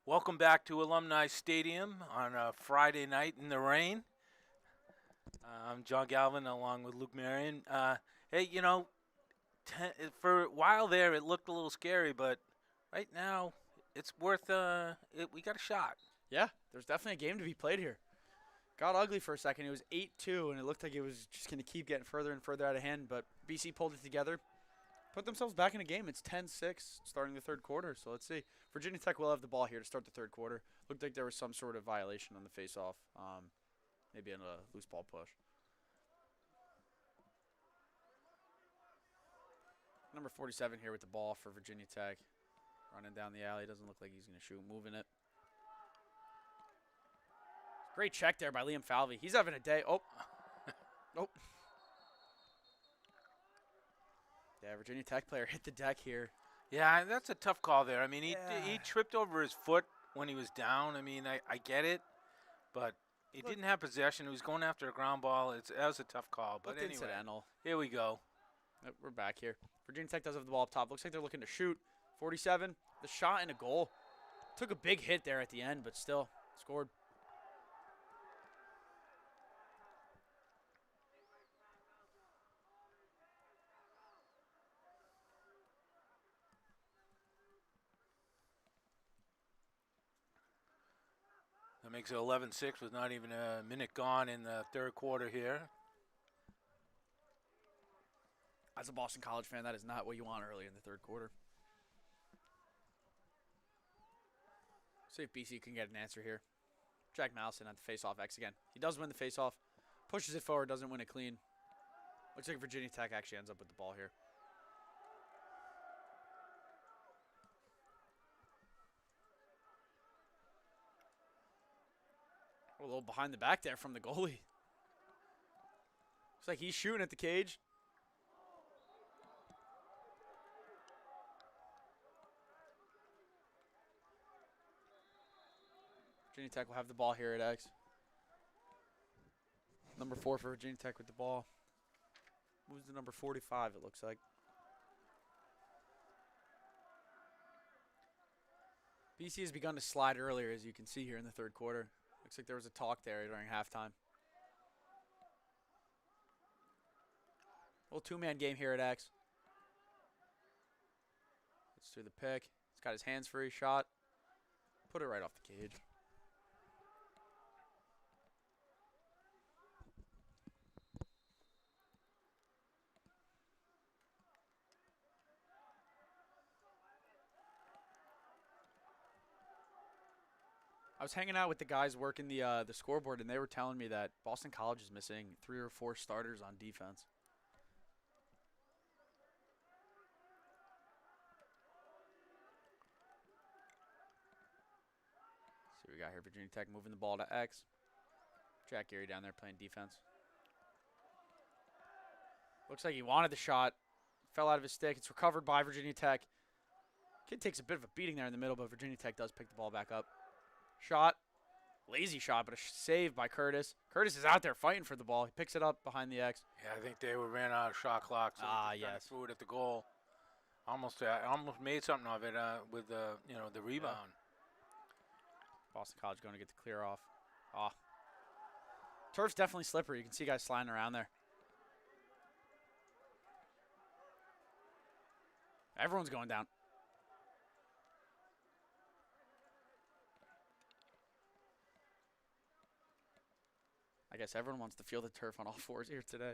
Welcome back to Alumni Stadium on a Friday night in the rain. I'm John Galvin along with Luke Marion. Hey, for a while there it looked a little scary, but right now it's worth we got a shot. Yeah, there's definitely a game to be played here. Got ugly for a second. It was 8-2, and it looked like it was just going to keep getting further and further out of hand, but BC pulled it together, put themselves back in the game. It's 10-6 starting the third quarter, so let's see. Virginia Tech will have the ball here to start the third quarter. Looked like there was some sort of violation on the face-off, maybe in a loose ball push. Number 47 here with the ball for Virginia Tech. Running down the alley. Doesn't look like he's going to shoot. Moving it. Great check there by Liam Falvey. He's having a day. Oh. Nope. Yeah, Virginia Tech player hit the deck here. Yeah, that's a tough call there. I mean, he tripped over his foot when he was down. I mean, I get it, but he didn't have possession. He was going after a ground ball. That was a tough call. But anyway, incidental. Here we go. Yep, we're back here. Virginia Tech does have the ball up top. Looks like they're looking to shoot. 47, the shot and a goal. Took a big hit there at the end, but still scored. That makes it 11-6 with not even a minute gone in the third quarter here. As a Boston College fan, that is not what you want early in the third quarter. See if BC can get an answer here. Jack Mallison at the faceoff X again. He does win the faceoff. Pushes it forward, doesn't win it clean. Looks like Virginia Tech actually ends up with the ball here. A little behind the back there from the goalie. Looks like he's shooting at the cage. Virginia Tech will have the ball here at X. Number 4 for Virginia Tech with the ball. Moves to number 45, it looks like. BC has begun to slide earlier, as you can see here in the third quarter. Looks like there was a talk there during halftime. Little two-man game here at X. Let's do the pick. He's got his hands free, shot. Put it right off the cage. I was hanging out with the guys working the scoreboard, and they were telling me that Boston College is missing 3 or 4 starters on defense. See what we got here. Virginia Tech moving the ball to X. Jack Geary down there playing defense. Looks like he wanted the shot. Fell out of his stick. It's recovered by Virginia Tech. Kid takes a bit of a beating there in the middle, but Virginia Tech does pick the ball back up. Shot. Lazy shot, but a save by Curtis. Curtis is out there fighting for the ball. He picks it up behind the X. Yeah, I think they ran out of shot clock, so they kind of threw it at the goal. Almost made something of it with the rebound. Yeah. Boston College going to get the clear off. Turf's definitely slippery. You can see guys sliding around there. Everyone's going down. I guess everyone wants to feel the turf on all fours here today.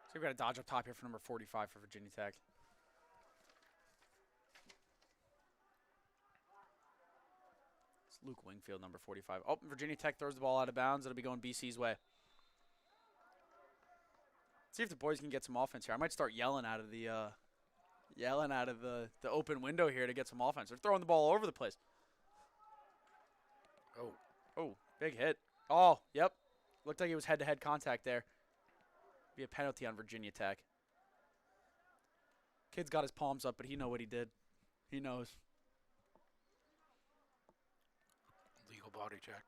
So we've got a dodge up top here for number 45 for Virginia Tech. It's Luke Wingfield, number 45. Oh, Virginia Tech throws the ball out of bounds. It'll be going BC's way. See if the boys can get some offense here. I might start yelling out of the open window here to get some offense. They're throwing the ball all over the place. Oh, big hit. Oh, yep. Looked like it was head-to-head contact there. Be a penalty on Virginia Tech. Kid's got his palms up, but he know what he did. He knows. Legal body check.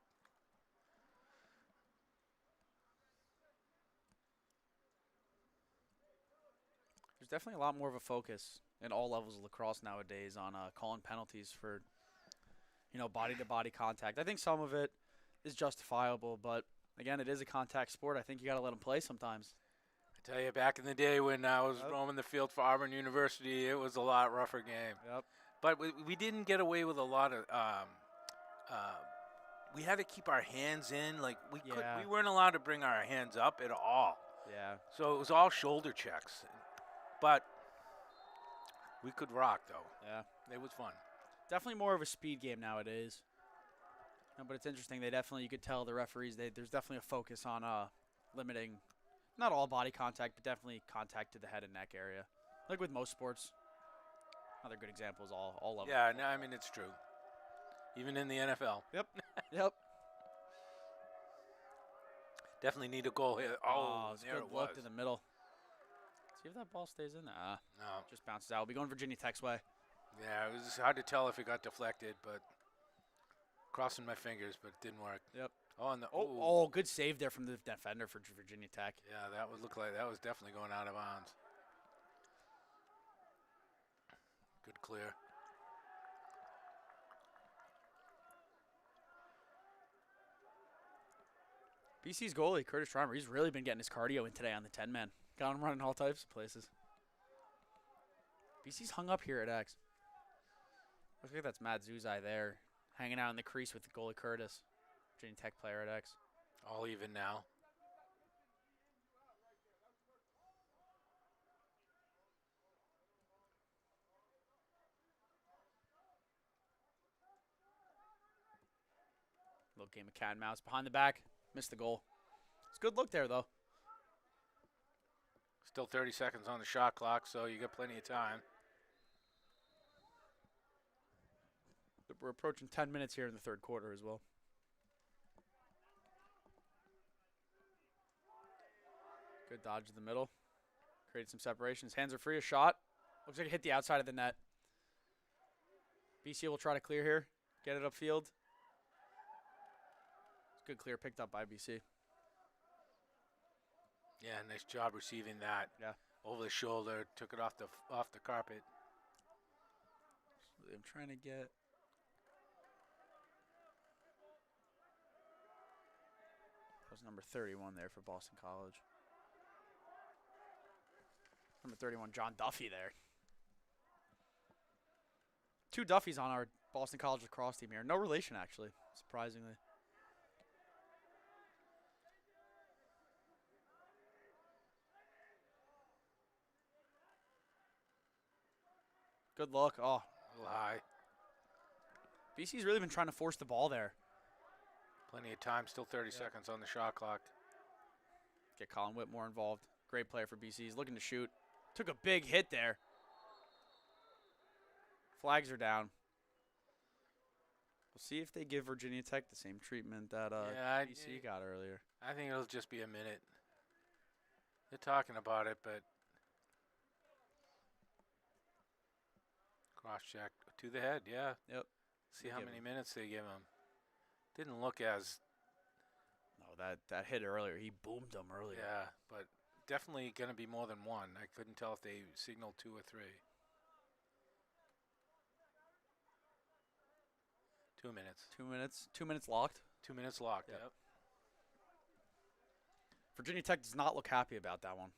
definitely a lot more of a focus in all levels of lacrosse nowadays on calling penalties for, body-to-body contact. I think some of it is justifiable, but again, it is a contact sport. I think you got to let them play sometimes. I tell you, back in the day when I was Yep. roaming the field for Auburn University, it was a lot rougher game. Yep. But we didn't get away with a lot of. We had to keep our hands in. Like we weren't allowed to bring our hands up at all. Yeah. So it was all shoulder checks. But we could rock though. Yeah. It was fun. Definitely more of a speed game nowadays. No, but it's interesting. You could tell the referees, there's definitely a focus on limiting, not all body contact, but definitely contact to the head and neck area. Like with most sports. Another good example is all levels. Yeah, no, I mean, it's true. Even in the NFL. Yep. Yep. Definitely need a goal here. Oh, it's a there good it was. look to the middle. See if that ball stays in there. No. Just bounces out. We'll be going Virginia Tech's way. Yeah, it was hard to tell if it got deflected, but crossing my fingers, but it didn't work. Yep. Oh, Good save there from the defender for Virginia Tech. Yeah, that would look like that was definitely going out of bounds. Good clear. BC's goalie, Curtis Schreimer, he's really been getting his cardio in today on the 10-man. Got him running all types of places. BC's hung up here at X. Looks like that's Matt Zuzai there, hanging out in the crease with the goalie Curtis, Virginia Tech player at X. All even now. Little game of cat and mouse behind the back. Missed the goal. It's a good look there, though. Still 30 seconds on the shot clock, so you got plenty of time. We're approaching 10 minutes here in the third quarter as well. Good dodge in the middle. Created some separation. His hands are free. A shot. Looks like it hit the outside of the net. BC will try to clear here. Get it upfield. Good clear picked up by BC. Yeah, nice job receiving that. Yeah. Over the shoulder, took it off the carpet. I'm trying to get. That was number 31 there for Boston College. Number 31, John Duffy there. 2 Duffys on our Boston College lacrosse team here. No relation, actually, surprisingly. Good look. Oh. A little high. BC's really been trying to force the ball there. Plenty of time, still 30 seconds on the shot clock. Get Colin Whitmore involved. Great player for BC. He's looking to shoot. Took a big hit there. Flags are down. We'll see if they give Virginia Tech the same treatment that BC got earlier. I think it'll just be a minute. They're talking about it, but cross check to the head, yeah. Yep. See how many minutes they give him. Didn't look as. No, that hit earlier. He boomed them earlier. Yeah, but definitely going to be more than one. I couldn't tell if they signaled 2 or 3. 2 minutes. 2 minutes. 2 minutes locked. 2 minutes locked. Yep. Yep. Virginia Tech does not look happy about that one.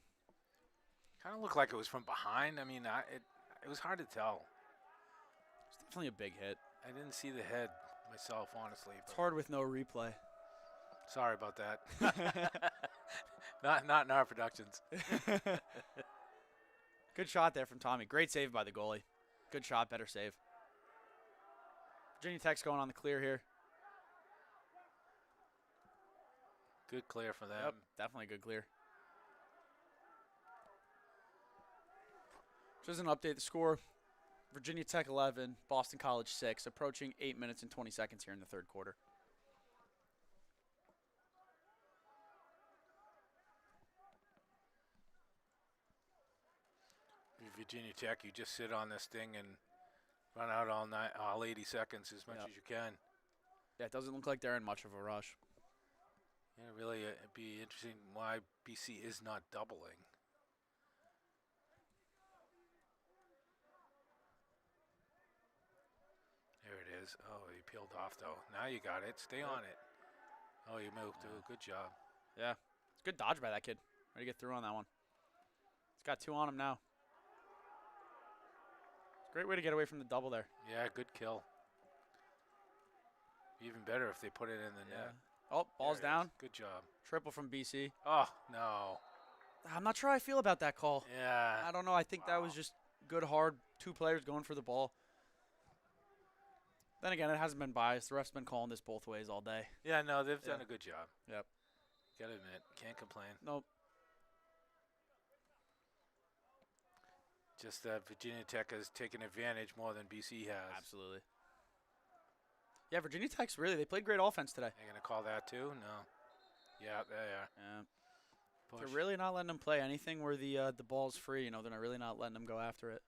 Kind of looked like it was from behind. I mean, it was hard to tell. It's definitely a big hit. I didn't see the head myself, honestly. It's hard with no replay. Sorry about that. not in our productions. Good shot there from Tommy. Great save by the goalie. Good shot, better save. Virginia Tech's going on the clear here. Good clear for them. Yep, definitely good clear. Just an update, the score. Virginia Tech 11, Boston College 6, approaching 8 minutes and 20 seconds here in the third quarter. Virginia Tech, you just sit on this thing and run out all 80 seconds as much as you can. Yeah, it doesn't look like they're in much of a rush. Yeah, really, it'd be interesting why BC is not doubling. is. Oh, he peeled off, though. Now you got it. Stay on it. Oh, you moved, too. Good job. Yeah. It's good dodge by that kid. Ready to get through on that one. He's got 2 on him now. It's a great way to get away from the double there. Yeah, good kill. Even better if they put it in the net. Oh, ball's down. Good job. Triple from BC. Oh, no. I'm not sure how I feel about that call. Yeah. I don't know. I think that was just good, hard. 2 players going for the ball. Then again, it hasn't been biased. The ref's been calling this both ways all day. Yeah, no, they've done a good job. Yep. Gotta admit, can't complain. Nope. Just that Virginia Tech has taken advantage more than BC has. Absolutely. Yeah, Virginia Tech's they played great offense today. They're going to call that too? No. Yeah, they are. Yeah. Push. They're really not letting them play anything where the ball's free. They're not really not letting them go after it.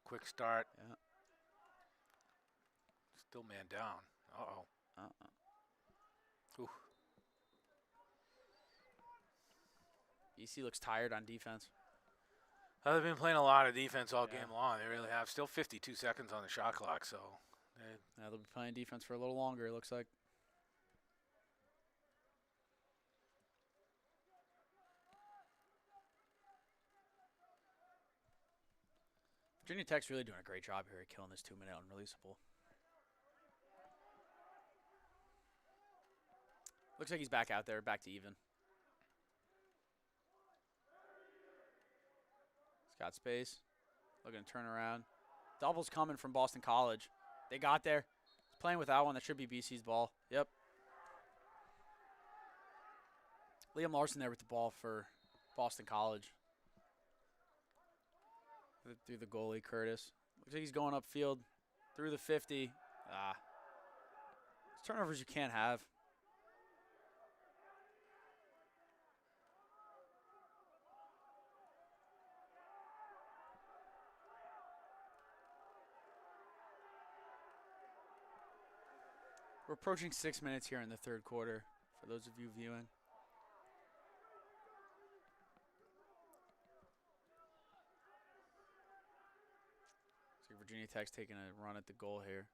Quick start. Yeah. Still man down. Uh-oh. Ooh. BC looks tired on defense. They've been playing a lot of defense all game long. They really have. Still 52 seconds on the shot clock, so. They'll be playing defense for a little longer, it looks like. Virginia Tech's really doing a great job here at killing this 2-minute unreleasable. Looks like he's back out there, back to even. He's got space. Looking to turn around. Double's coming from Boston College. They got there. He's playing with that one. That should be BC's ball. Yep. Liam Larson there with the ball for Boston College. Through the goalie, Curtis. Looks like he's going upfield through the 50. It's turnovers you can't have. We're approaching 6 minutes here in the third quarter, for those of you viewing. Looks like Virginia Tech's taking a run at the goal here.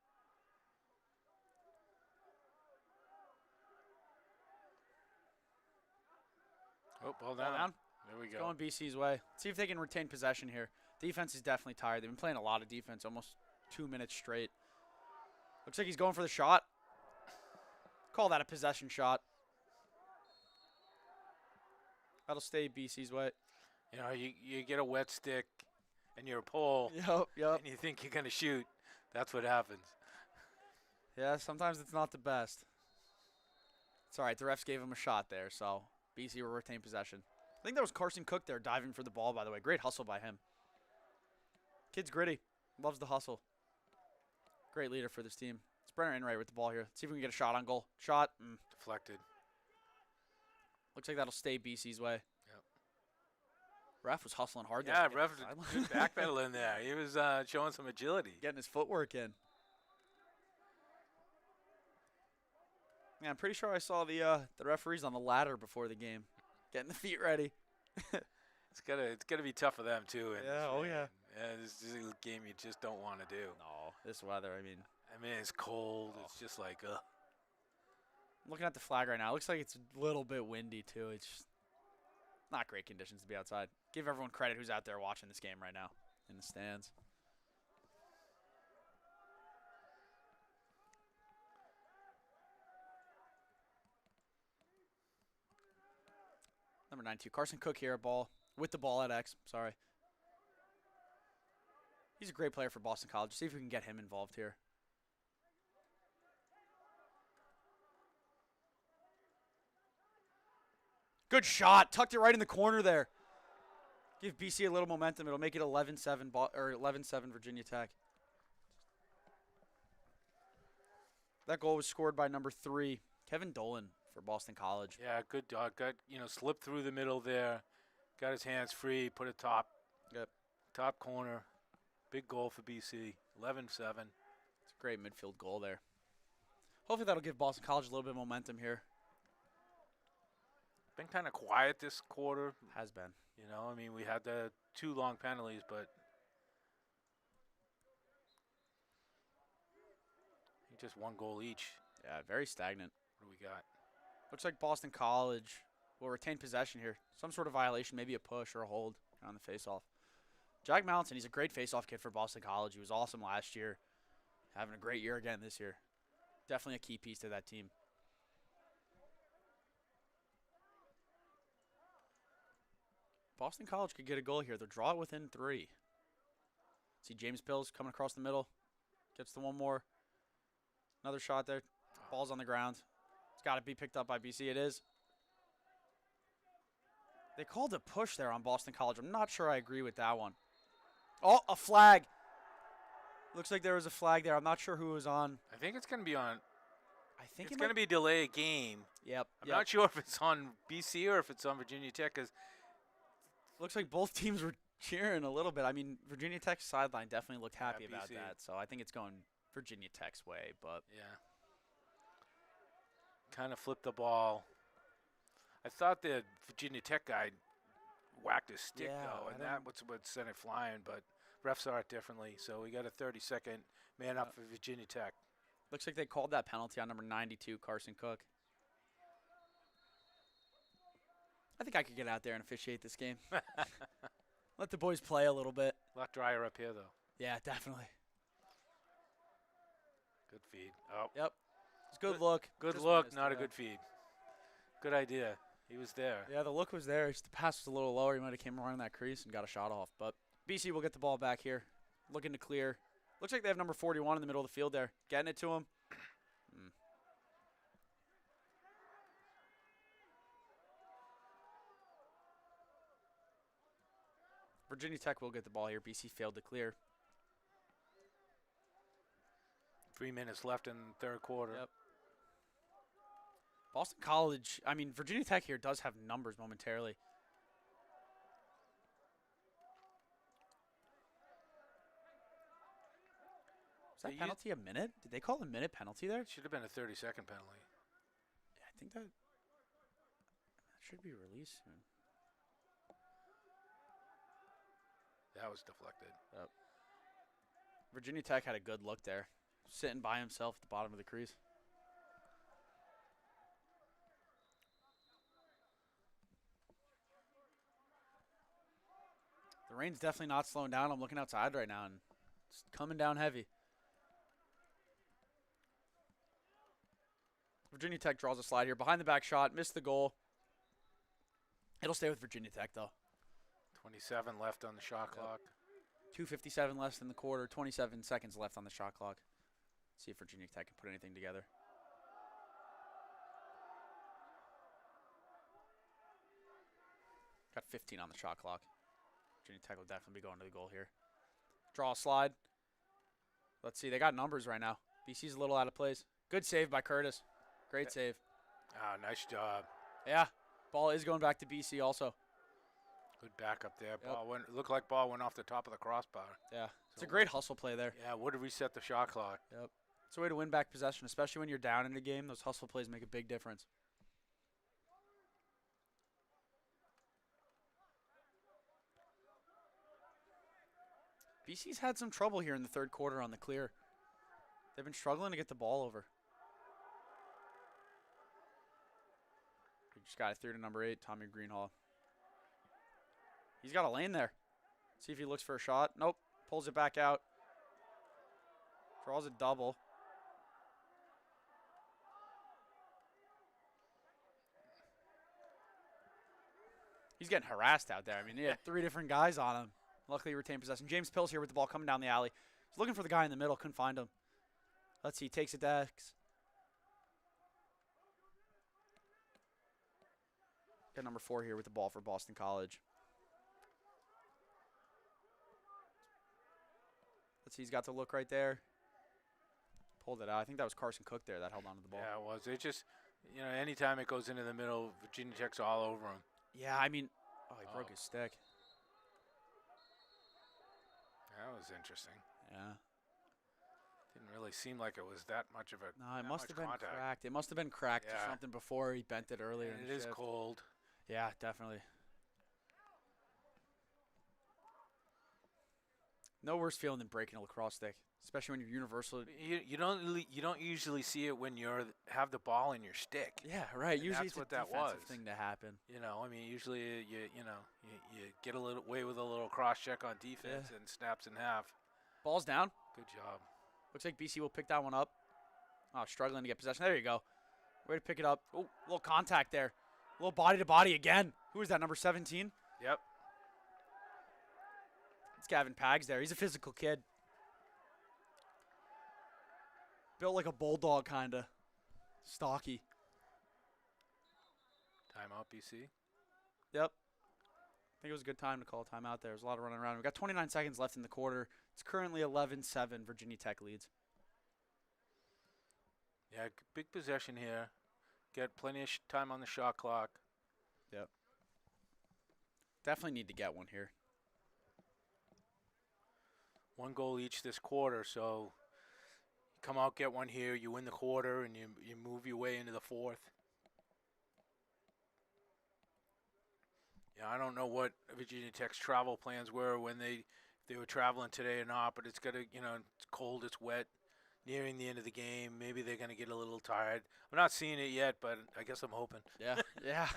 Oh, ball down. There we go. Going BC's way. Let's see if they can retain possession here. Defense is definitely tired. They've been playing a lot of defense, almost 2 minutes straight. Looks like he's going for the shot. Call that a possession shot. That'll stay BC's way. You get a wet stick and you're a pole. Yep. And you think you're going to shoot. That's what happens. Yeah, sometimes it's not the best. It's all right. The refs gave him a shot there, so BC will retain possession. I think that was Carson Cook there diving for the ball, by the way. Great hustle by him. Kid's gritty. Loves the hustle. Great leader for this team. It's Brenner Enright with the ball here. Let's see if we can get a shot on goal. Shot. Deflected. Looks like that'll stay BC's way. Yep. Ref was hustling hard there. Yeah, ref was good backpedal in there. He was showing some agility. Getting his footwork in. Yeah, I'm pretty sure I saw the referees on the ladder before the game. Getting the feet ready. It's gotta be tough for them too. And yeah. This is a game you just don't want to do. No, this weather, I mean, it's cold. It's just like, ugh. I'm looking at the flag right now. It looks like it's a little bit windy too. It's just not great conditions to be outside. Give everyone credit who's out there watching this game right now in the stands. Number 92, Carson Cook here with the ball at X. Sorry. He's a great player for Boston College. See if we can get him involved here. Good shot. Tucked it right in the corner there. Give BC a little momentum. It'll make it 11-7 or 11-7 Virginia Tech. That goal was scored by number 3, Kevin Dolan for Boston College. Yeah, good dog. Got slipped through the middle there. Got his hands free. Put it top. Yep. Top corner. Big goal for BC. 11-7. It's a great midfield goal there. Hopefully that'll give Boston College a little bit of momentum here. Been kind of quiet this quarter. Has been. We had the 2 long penalties, but Just one goal each. Yeah, very stagnant. What do we got? Looks like Boston College will retain possession here. Some sort of violation, maybe a push or a hold on the faceoff. Jack Mallinson, he's a great faceoff kid for Boston College. He was awesome last year. Having a great year again this year. Definitely a key piece to that team. Boston College could get a goal here. They'll draw it within 3. See James Pills coming across the middle. Gets the one more. Another shot there. Ball's on the ground. It's got to be picked up by BC. It is. They called a push there on Boston College. I'm not sure I agree with that one. Oh, a flag. Looks like there was a flag there. I'm not sure who it was on. I think it's going to be on. I think it's going to be delay game. Yep. I'm not sure if it's on BC or if it's on Virginia Tech, because looks like both teams were cheering a little bit. I mean, Virginia Tech's sideline definitely looked happy about BC. that. So I think it's going Virginia Tech's way. But yeah, kind of flipped the ball. I thought the Virginia Tech guy whacked his stick, though, and that was what sent it flying. But refs saw it differently. So we got a 30-second man up for Virginia Tech. Looks like they called that penalty on number 92, Carson Cook. I think I could get out there and officiate this game. Let the boys play a little bit. A lot drier up here, though. Yeah, definitely. Good feed. Oh. Yep. It's a good look. Good look, not a good feed. Good idea. He was there. Yeah, the look was there. Just the pass was a little lower. He might have came around that crease and got a shot off. But BC will get the ball back here. Looking to clear. Looks like they have number 41 in the middle of the field there. Getting it to him. Virginia Tech will get the ball here. BC failed to clear. 3 minutes left in the third quarter. Yep. Boston College, I mean, Virginia Tech here does have numbers momentarily. Was that penalty a minute? Did they call a minute penalty there? Should have been a 30-second penalty. Yeah, I think that should be released soon. That was deflected. Yep. Virginia Tech had a good look there. Sitting by himself at the bottom of the crease. The rain's definitely not slowing down. I'm looking outside right now, and it's coming down heavy. Virginia Tech draws a slide here. Behind the back shot. Missed the goal. It'll stay with Virginia Tech, though. 27 left on the shot clock. 2:57 left in the quarter. 27 seconds left on the shot clock. See if Virginia Tech can put anything together. Got 15 on the shot clock. Virginia Tech will definitely be going to the goal here. Draw a slide. Let's see. They got numbers right now. BC's a little out of place. Good save by Curtis. Great save. Ah, nice job. Yeah. Ball is going back to BC also. Good backup there. Ball went. Looked like ball went off the top of the crossbar. Yeah. It's a great hustle play there. Yeah, would have reset the shot clock. Yep. It's a way to win back possession, especially when you're down in the game. Those hustle plays make a big difference. BC's had some trouble here in the third quarter on the clear. They've been struggling to get the ball over. We just got it through to number 8, Tommy Greenhall. He's got a lane there. See if he looks for a shot. Nope. Pulls it back out. Draws a double. He's getting harassed out there. I mean, he had 3 different guys on him. Luckily, he retained possession. James Pills here with the ball coming down the alley. He's looking for the guy in the middle. Couldn't find him. Let's see. Takes it to X. Got number 4 here with the ball for Boston College. Let's see. He's got the look right there. Pulled it out. I think that was Carson Cook there that held on to the ball. Yeah, it was. It just, anytime it goes into the middle, Virginia Tech's all over him. Yeah, I mean, he broke his stick. That was interesting. Yeah. Didn't really seem like it was that much of a. No, it must have been cracked. It must have been cracked or something before he bent it earlier. And it is cold. Yeah, definitely. No worse feeling than breaking a lacrosse stick, especially when you're universal. You don't usually see it when have the ball in your stick. Yeah, right. And Usually that's it's what a that defensive was. thing to happen. I mean, usually you get a little away with a little cross check on defense and snaps in half. Ball's down. Good job. Looks like BC will pick that one up. Oh, struggling to get possession. There you go. Way to pick it up. Oh, a little contact there. A little body to body again. Who is that, number 17? Yep. It's Gavin Pags there. He's a physical kid. Built like a bulldog, kind of. Stocky. Timeout, BC. Yep. I think it was a good time to call a timeout there. There's a lot of running around. We've got 29 seconds left in the quarter. It's currently 11-7. Virginia Tech leads. Yeah, big possession here. Get plenty of time on the shot clock. Yep. Definitely need to get one here. 1 goal each this quarter, so you come out, get one here, you win the quarter, and you move your way into the fourth. Yeah, I don't know what Virginia Tech's travel plans were when they were traveling today or not, but it's it's cold, it's wet, nearing the end of the game. Maybe they're gonna get a little tired. I'm not seeing it yet, but I guess I'm hoping. Yeah, yeah.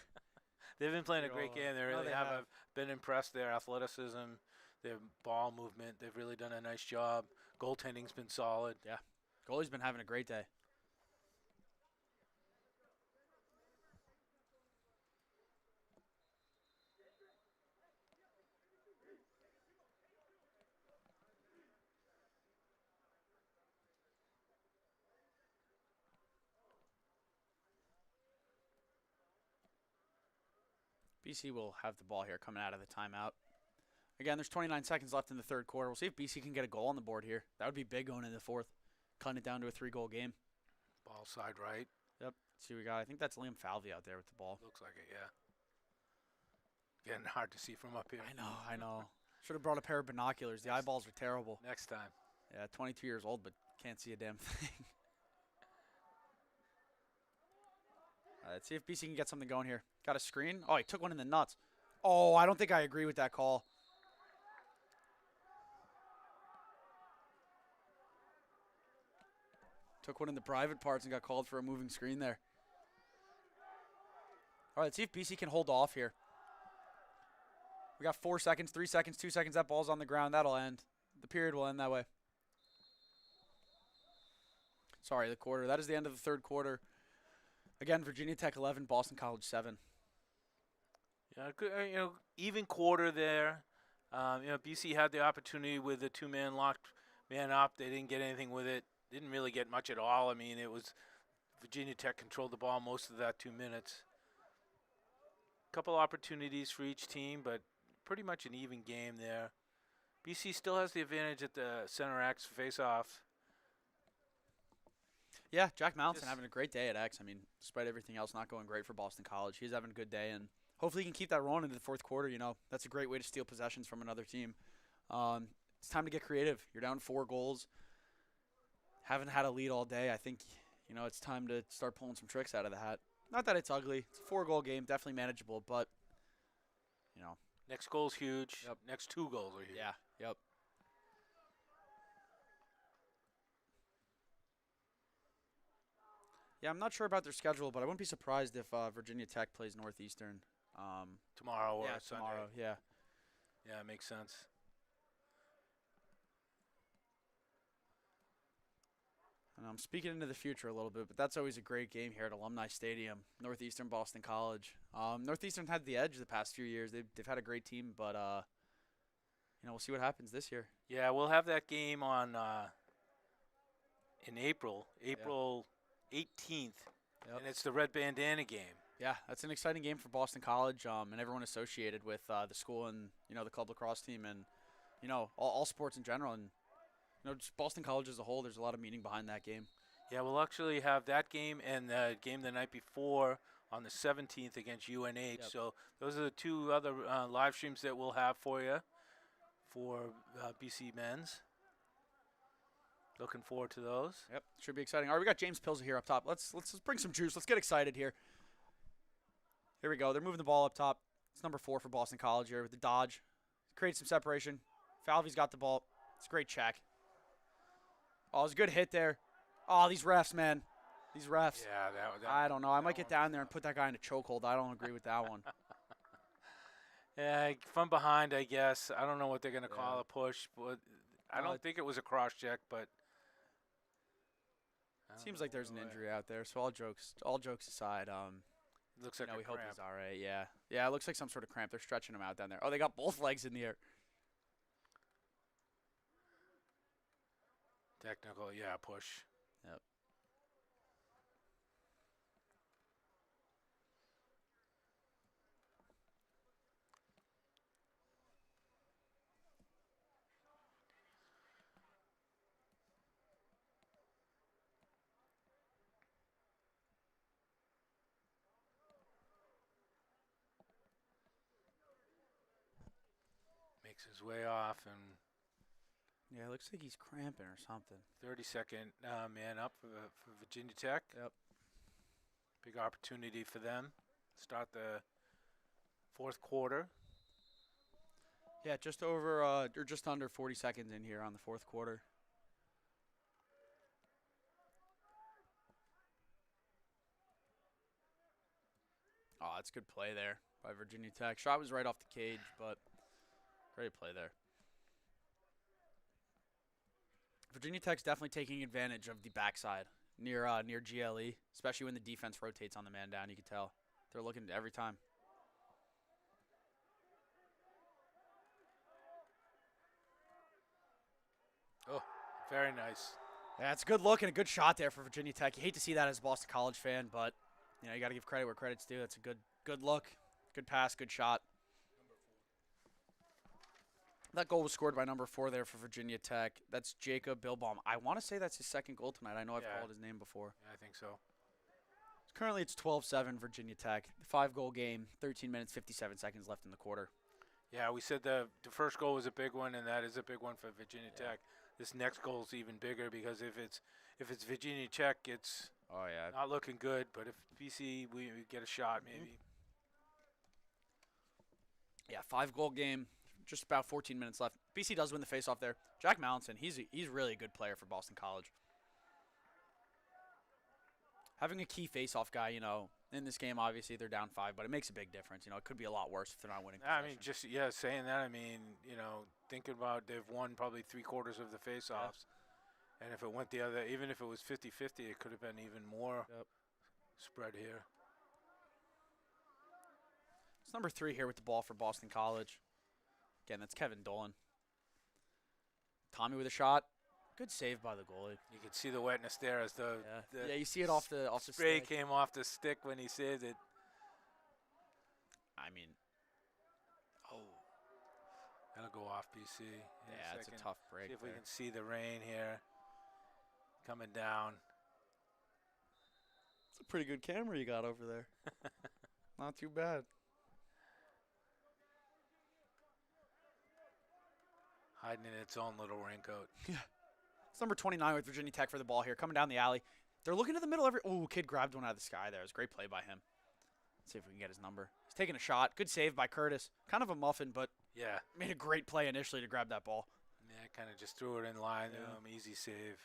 They've been playing a great game. They really they have. have. I've been impressed. Their athleticism, their ball movement. They've really done a nice job. Goaltending's been solid. Yeah. Goalie's been having a great day. BC will have the ball here coming out of the timeout. Again, there's 29 seconds left in the third quarter. We'll see if BC can get a goal on the board here. That would be big going into the fourth. Cutting it down to a 3-goal game. Ball side right. Yep. Let's see what we got. I think that's Liam Falvey out there with the ball. Looks like it, yeah. Getting hard to see from up here. I know. Should have brought a pair of binoculars. The eyeballs are terrible. Next time. Yeah, 22 years old, but can't see a damn thing. Let's see if BC can get something going here. Got a screen. Oh, he took one in the nuts. Oh, I don't think I agree with that call. Took one in the private parts and got called for a moving screen there. All right, let's see if BC can hold off here. We got 4 seconds, 3 seconds, 2 seconds. That ball's on the ground. That'll end. The period will end that way. Sorry, the quarter. That is the end of the third quarter. Again, Virginia Tech 11, Boston College 7. Yeah, good, even quarter there. BC had the opportunity with a 2-man locked man up. They didn't get anything with it. Didn't really get much at all. I mean, it was Virginia Tech controlled the ball most of that 2 minutes. Couple opportunities for each team, but pretty much an even game there. BC still has the advantage at the center X face-off. Yeah, Jack Mallinson having a great day at X. I mean, despite everything else not going great for Boston College, he's having a good day, and hopefully he can keep that rolling into the fourth quarter. That's a great way to steal possessions from another team. It's time to get creative. You're down 4 goals. Haven't had a lead all day. I think, it's time to start pulling some tricks out of the hat. Not that it's ugly. It's a 4-goal game, definitely manageable, but, Next goal's huge. Yep. Next 2 goals are huge. Yeah, yep. Yeah, I'm not sure about their schedule, but I wouldn't be surprised if Virginia Tech plays Northeastern. Tomorrow or Sunday. Tomorrow, yeah. Yeah, it makes sense. And I'm speaking into the future a little bit, but that's always a great game here at Alumni Stadium, Northeastern Boston College. Northeastern had the edge the past few years. They've had a great team, but we'll see what happens this year. Yeah, we'll have that game on in April 18th, Yep. and it's the Red Bandana game. Yeah, that's an exciting game for Boston College and everyone associated with the school and the club lacrosse team and all sports in general and just Boston College as a whole. There's a lot of meaning behind that game. Yeah, we'll actually have that game and the game the night before on the 17th against UNH. Yep. So those are the 2 other live streams that we'll have for you for BC men's. Looking forward to those. Yep, should be exciting. All right, we got James Pilser here up top. Let's bring some juice. Let's get excited here. Here we go. They're moving the ball up top. It's number 4 for Boston College here with the dodge. Creates some separation. Falvey's got the ball. It's a great check. Oh, it was a good hit there. Oh, these refs, man. These refs. Yeah, that I don't know. I might that get one down was there and tough. put that guy in a chokehold. I don't agree with that one. Yeah, from behind, I guess. I don't know what they're going to Yeah. call a push, but I No, don't think it was a cross check, but I don't Seems know like there's an what- injury out there. So all jokes aside, Looks like we a hope cramp. he's all right. Yeah. Yeah, it looks like some sort of cramp. They're stretching him out down there. Oh, they got both legs in the air. Technical, yeah, push. Yep. Makes his way off, and Yeah, it looks like he's cramping or something. 32nd man up for Virginia Tech. Yep. Big opportunity for them. Start the fourth quarter. Yeah, just over or just under 40 seconds in here on the fourth quarter. Oh, that's good play there by Virginia Tech. Shot was right off the cage, but great play there. Virginia Tech's definitely taking advantage of the backside near GLE, especially when the defense rotates on the man down. You can tell they're looking every time. Oh, very nice. Yeah, it's a good look and a good shot there for Virginia Tech. You hate to see that as a Boston College fan, but you got to give credit where credit's due. That's a good look, good pass, good shot. That goal was scored by number 4 there for Virginia Tech. That's Jacob Bilbaum. I want to say that's his second goal tonight. I know I've called his name before. Yeah, I think so. Currently, it's 12-7 Virginia Tech. 5-goal game, 13 minutes, 57 seconds left in the quarter. Yeah, we said the first goal was a big one, and that is a big one for Virginia Tech. This next goal is even bigger because if it's Virginia Tech, it's not looking good. But if BC, we get a shot maybe. Yeah, 5-goal game, just about 14 minutes left. BC does win the faceoff there. Jack Mallinson, he's really a good player for Boston College. Having a key faceoff guy, in this game, obviously they're down 5, but it makes a big difference. It could be a lot worse if they're not winning. I mean, saying that. I mean, thinking about they've won probably 3/4 of the faceoffs, and if it went the other, even if it was 50-50, it could have been even more spread here. It's number 3 here with the ball for Boston College. Again, that's Kevin Dolan. Tommy with a shot. Good save by the goalie. You could see the wetness there as the you see it off the spray stick. came off the stick when he saved it. I mean, That'll go off BC. Yeah, it's a tough break. See if we there. can see the rain here coming down. It's a pretty good camera you got over there. Not too bad. Hiding in its own little raincoat. Yeah. It's number 29 with Virginia Tech for the ball here. Coming down the alley. They're looking to the middle. Kid grabbed one out of the sky there. It was a great play by him. Let's see if we can get his number. He's taking a shot. Good save by Curtis. Kind of a muffin, but Yeah. made a great play initially to grab that ball. Yeah, kind of just threw it in line to Yeah. him. Easy save.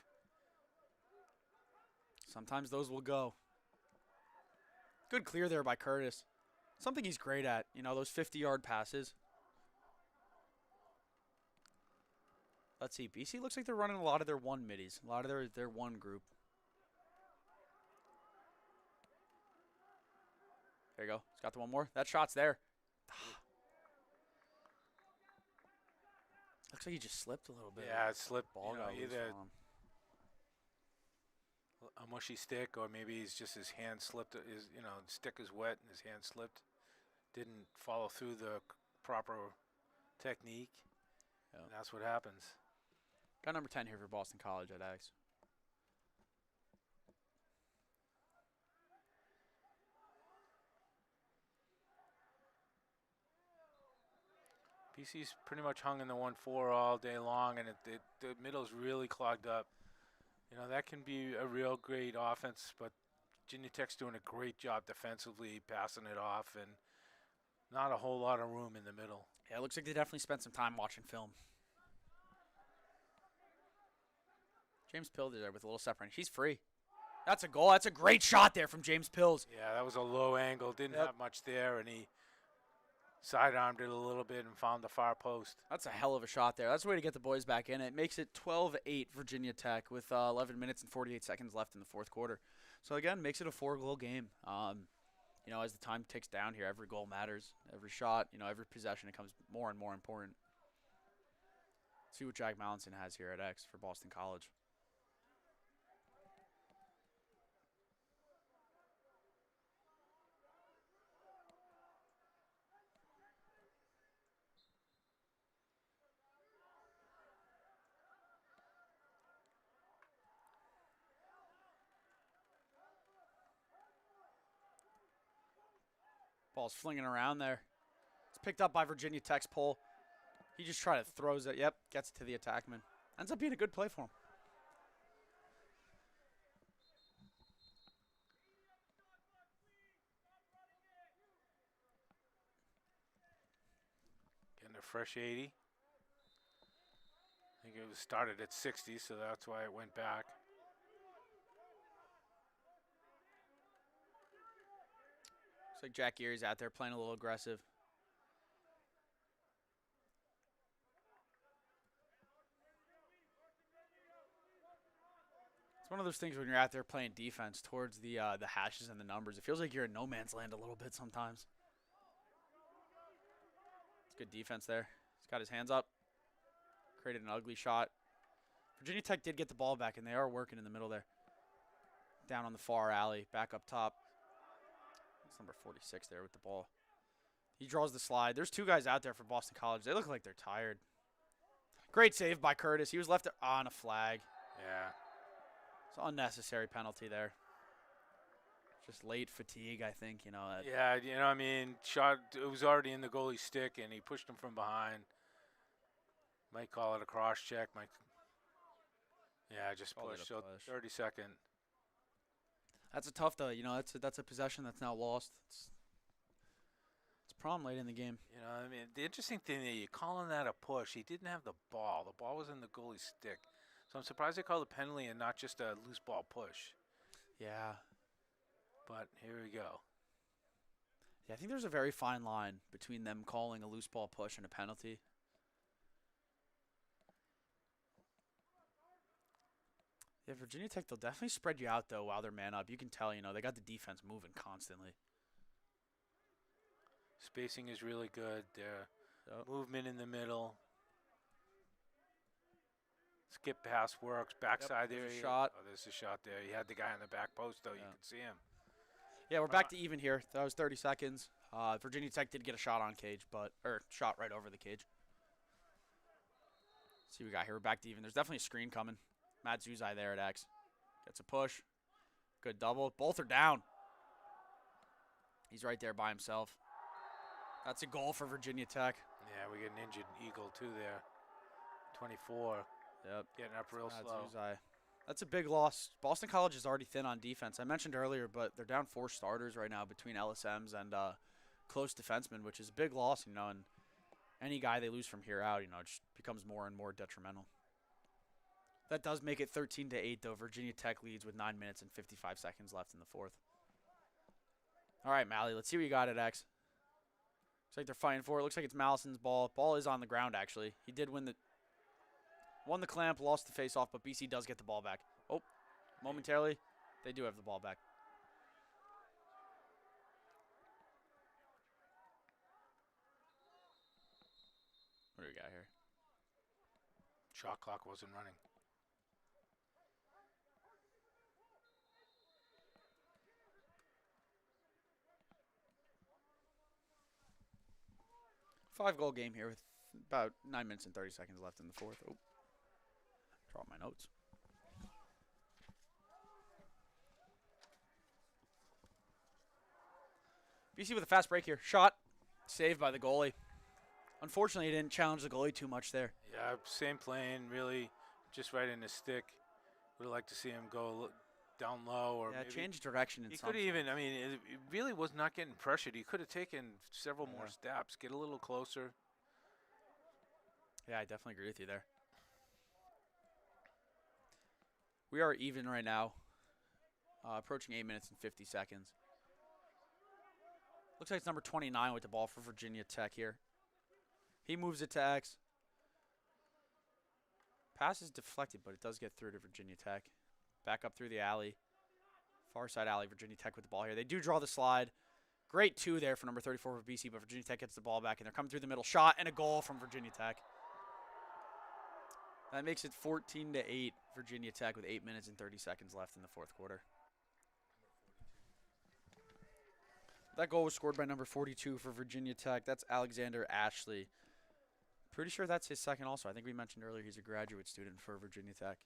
Sometimes those will go. Good clear there by Curtis. Something he's great at. Those 50-yard passes. Let's see. BC looks like they're running a lot of their one middies. A lot of their one group. There you go. He's got the one more. That shot's there. Looks like he just slipped a little bit. Yeah, it slipped. Ball got loose Either on him. a mushy stick or maybe he's just his hand slipped. The stick is wet and his hand slipped. Didn't follow through the proper technique. Yep. And that's what happens. Got number 10 here for Boston College at Ags. BC's pretty much hung in the 1-4 all day long, and the middle's really clogged up. That can be a real great offense, but Virginia Tech's doing a great job defensively, passing it off, and not a whole lot of room in the middle. Yeah, it looks like they definitely spent some time watching film. James Pills there with a little separation. He's free. That's a goal. That's a great shot there from James Pills. Yeah, that was a low angle. Didn't have much there, and he sidearmed it a little bit and found the far post. That's a hell of a shot there. That's the way to get the boys back in. It makes it 12-8 Virginia Tech with 11 minutes and 48 seconds left in the fourth quarter. So, again, makes it a 4-goal game. You know, as the time ticks down here, every goal matters. Every shot, you know, every possession, it becomes more and more important. Let's see what Jack Mallinson has here at X for Boston College. Ball's flinging around there. It's picked up by Virginia Tech's pole. He just tried to throws it. Yep, gets it to the attackman. Ends up being a good play for him. Getting a fresh 80. I think it was started at 60, so that's why it went back. Looks like Jack Erie's out there playing a little aggressive. It's one of those things when you're out there playing defense towards the hashes and the numbers. It feels like you're in no man's land a little bit sometimes. It's good defense there. He's got his hands up. Created an ugly shot. Virginia Tech did get the ball back, and they are working in the middle there. Down on the far alley, back up top. It's number 46 there with the ball. He draws the slide. There's two guys out there for Boston College. They look like they're tired. Great save by Curtis. He was left on a flag. Yeah. It's an unnecessary penalty there. Just late fatigue, I think, you know. Yeah, you know, I mean, shot, it was already in the goalie's stick, and he pushed him from behind. Might call it a cross check. Yeah, just push. So 30-second. That's a tough, though. You know, that's a possession that's now lost. It's a problem late in the game. You know, I mean, the interesting thing that you're calling that a push. He didn't have the ball. The ball was in the goalie's stick. So I'm surprised they called a penalty and not just a loose ball push. Yeah. But here we go. Yeah, I think there's a very fine line between them calling a loose ball push and a penalty. Yeah, Virginia Tech, they'll definitely spread you out, though, while they're man up. You can tell, you know, they got the defense moving constantly. Spacing is really good. Movement in the middle. Skip pass works. Backside there. There's a shot. Oh, there's a shot there. He had the guy on the back post, though. You can see him. Yeah, we're back to even here. That was 30 seconds. Virginia Tech did get a shot on cage, or shot right over the cage. Let's see what we got here. We're back to even. There's definitely a screen coming. Matt Zuzai there at X. Gets a push. Good double. Both are down. He's right there by himself. That's a goal for Virginia Tech. Yeah, we get an injured Eagle, too, there. 24. Yep. Getting up real Matt slow. Zuzai. That's a big loss. Boston College is already thin on defense. I mentioned earlier, but they're down 4 starters right now between LSMs and close defensemen, which is a big loss, you know, and any guy they lose from here out, you know, just becomes more and more detrimental. That does make it 13-8, though. Virginia Tech leads with 9 minutes and 55 seconds left in the fourth. All right, Mally, let's see what you got at X. Looks like they're fighting for it. Looks like it's Mallison's ball. Ball is on the ground, actually. He did won the clamp, lost the face-off, but BC does get the ball back. Oh, momentarily, they do have the ball back. What do we got here? Shot clock wasn't running. Five-goal game here with about 9 minutes and 30 seconds left in the fourth. Oh, drop my notes. BC with a fast break here. Shot. Saved by the goalie. Unfortunately, he didn't challenge the goalie too much there. Yeah, same plane, really just right in the stick. Would have liked to see him go down low, or yeah, maybe change direction. He could even, I mean, it really was not getting pressured. He could have taken several more steps, get a little closer. Yeah, I definitely agree with you there. We are even right now. Approaching 8 minutes and 50 seconds. Looks like it's number 29 with the ball for Virginia Tech here. He moves it to X. Pass is deflected, but it does get through to Virginia Tech. Back up through the alley. Far side alley, Virginia Tech with the ball here. They do draw the slide. Great 2 there for number 34 for BC, but Virginia Tech gets the ball back, and they're coming through the middle. Shot and a goal from Virginia Tech. That makes it 14-8 Virginia Tech with 8 minutes and 30 seconds left in the fourth quarter. That goal was scored by number 42 for Virginia Tech. That's Alexander Ashley. Pretty sure that's his second also. I think we mentioned earlier he's a graduate student for Virginia Tech.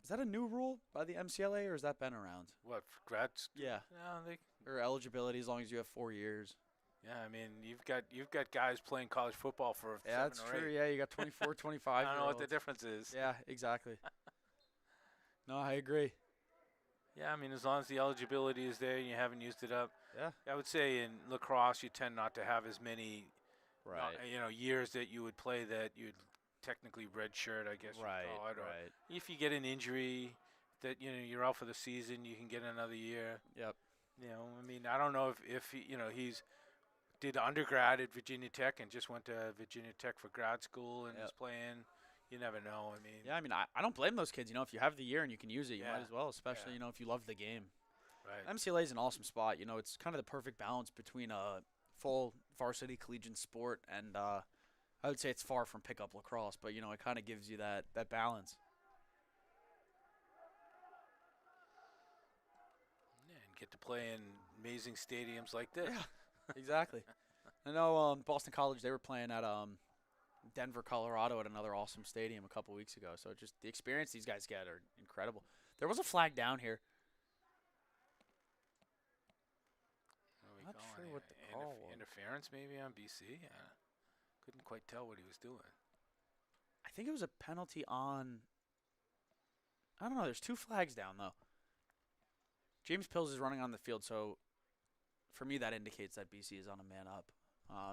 Is that a new rule by the MCLA, or has that been around? What, for grads? Yeah. No, Or eligibility as long as you have 4 years. yeah, I mean, you've got guys playing college football for 7 Yeah, that's or true. 8. Yeah, you got 24, 25. I don't know what the difference is. Yeah, exactly. No, I agree. Yeah, I mean, as long as the eligibility is there and you haven't used it up. Yeah. I would say in lacrosse you tend not to have as many Right. years that you would play that you'd technically redshirt, I guess Right. you'd call it. Or Right. if you get an injury that you're out for the season, you can get another year. Yep. I mean, I don't know if he's did undergrad at Virginia Tech and just went to Virginia Tech for grad school and is playing. You never know. I mean, Yeah, I mean, I don't blame those kids. If you have the year and you can use it, you Yeah. might as well, especially, Yeah. if you love the game. right. MCLA is an awesome spot. It's kind of the perfect balance between a full varsity collegiate sport and I would say it's far from pickup lacrosse, but, it kind of gives you that balance. Yeah, and get to play in amazing stadiums like this. Yeah, exactly. I know Boston College, they were playing at Denver, Colorado at another awesome stadium a couple weeks ago. So just the experience these guys get are incredible. There was a flag down here. What are we Not calling sure it? what the call was. Interference maybe on BC. Couldn't quite tell what he was doing. I think it was a penalty on. I don't know. There's 2 flags down, though. James Pills is running on the field, so for me that indicates that BC is on a man up,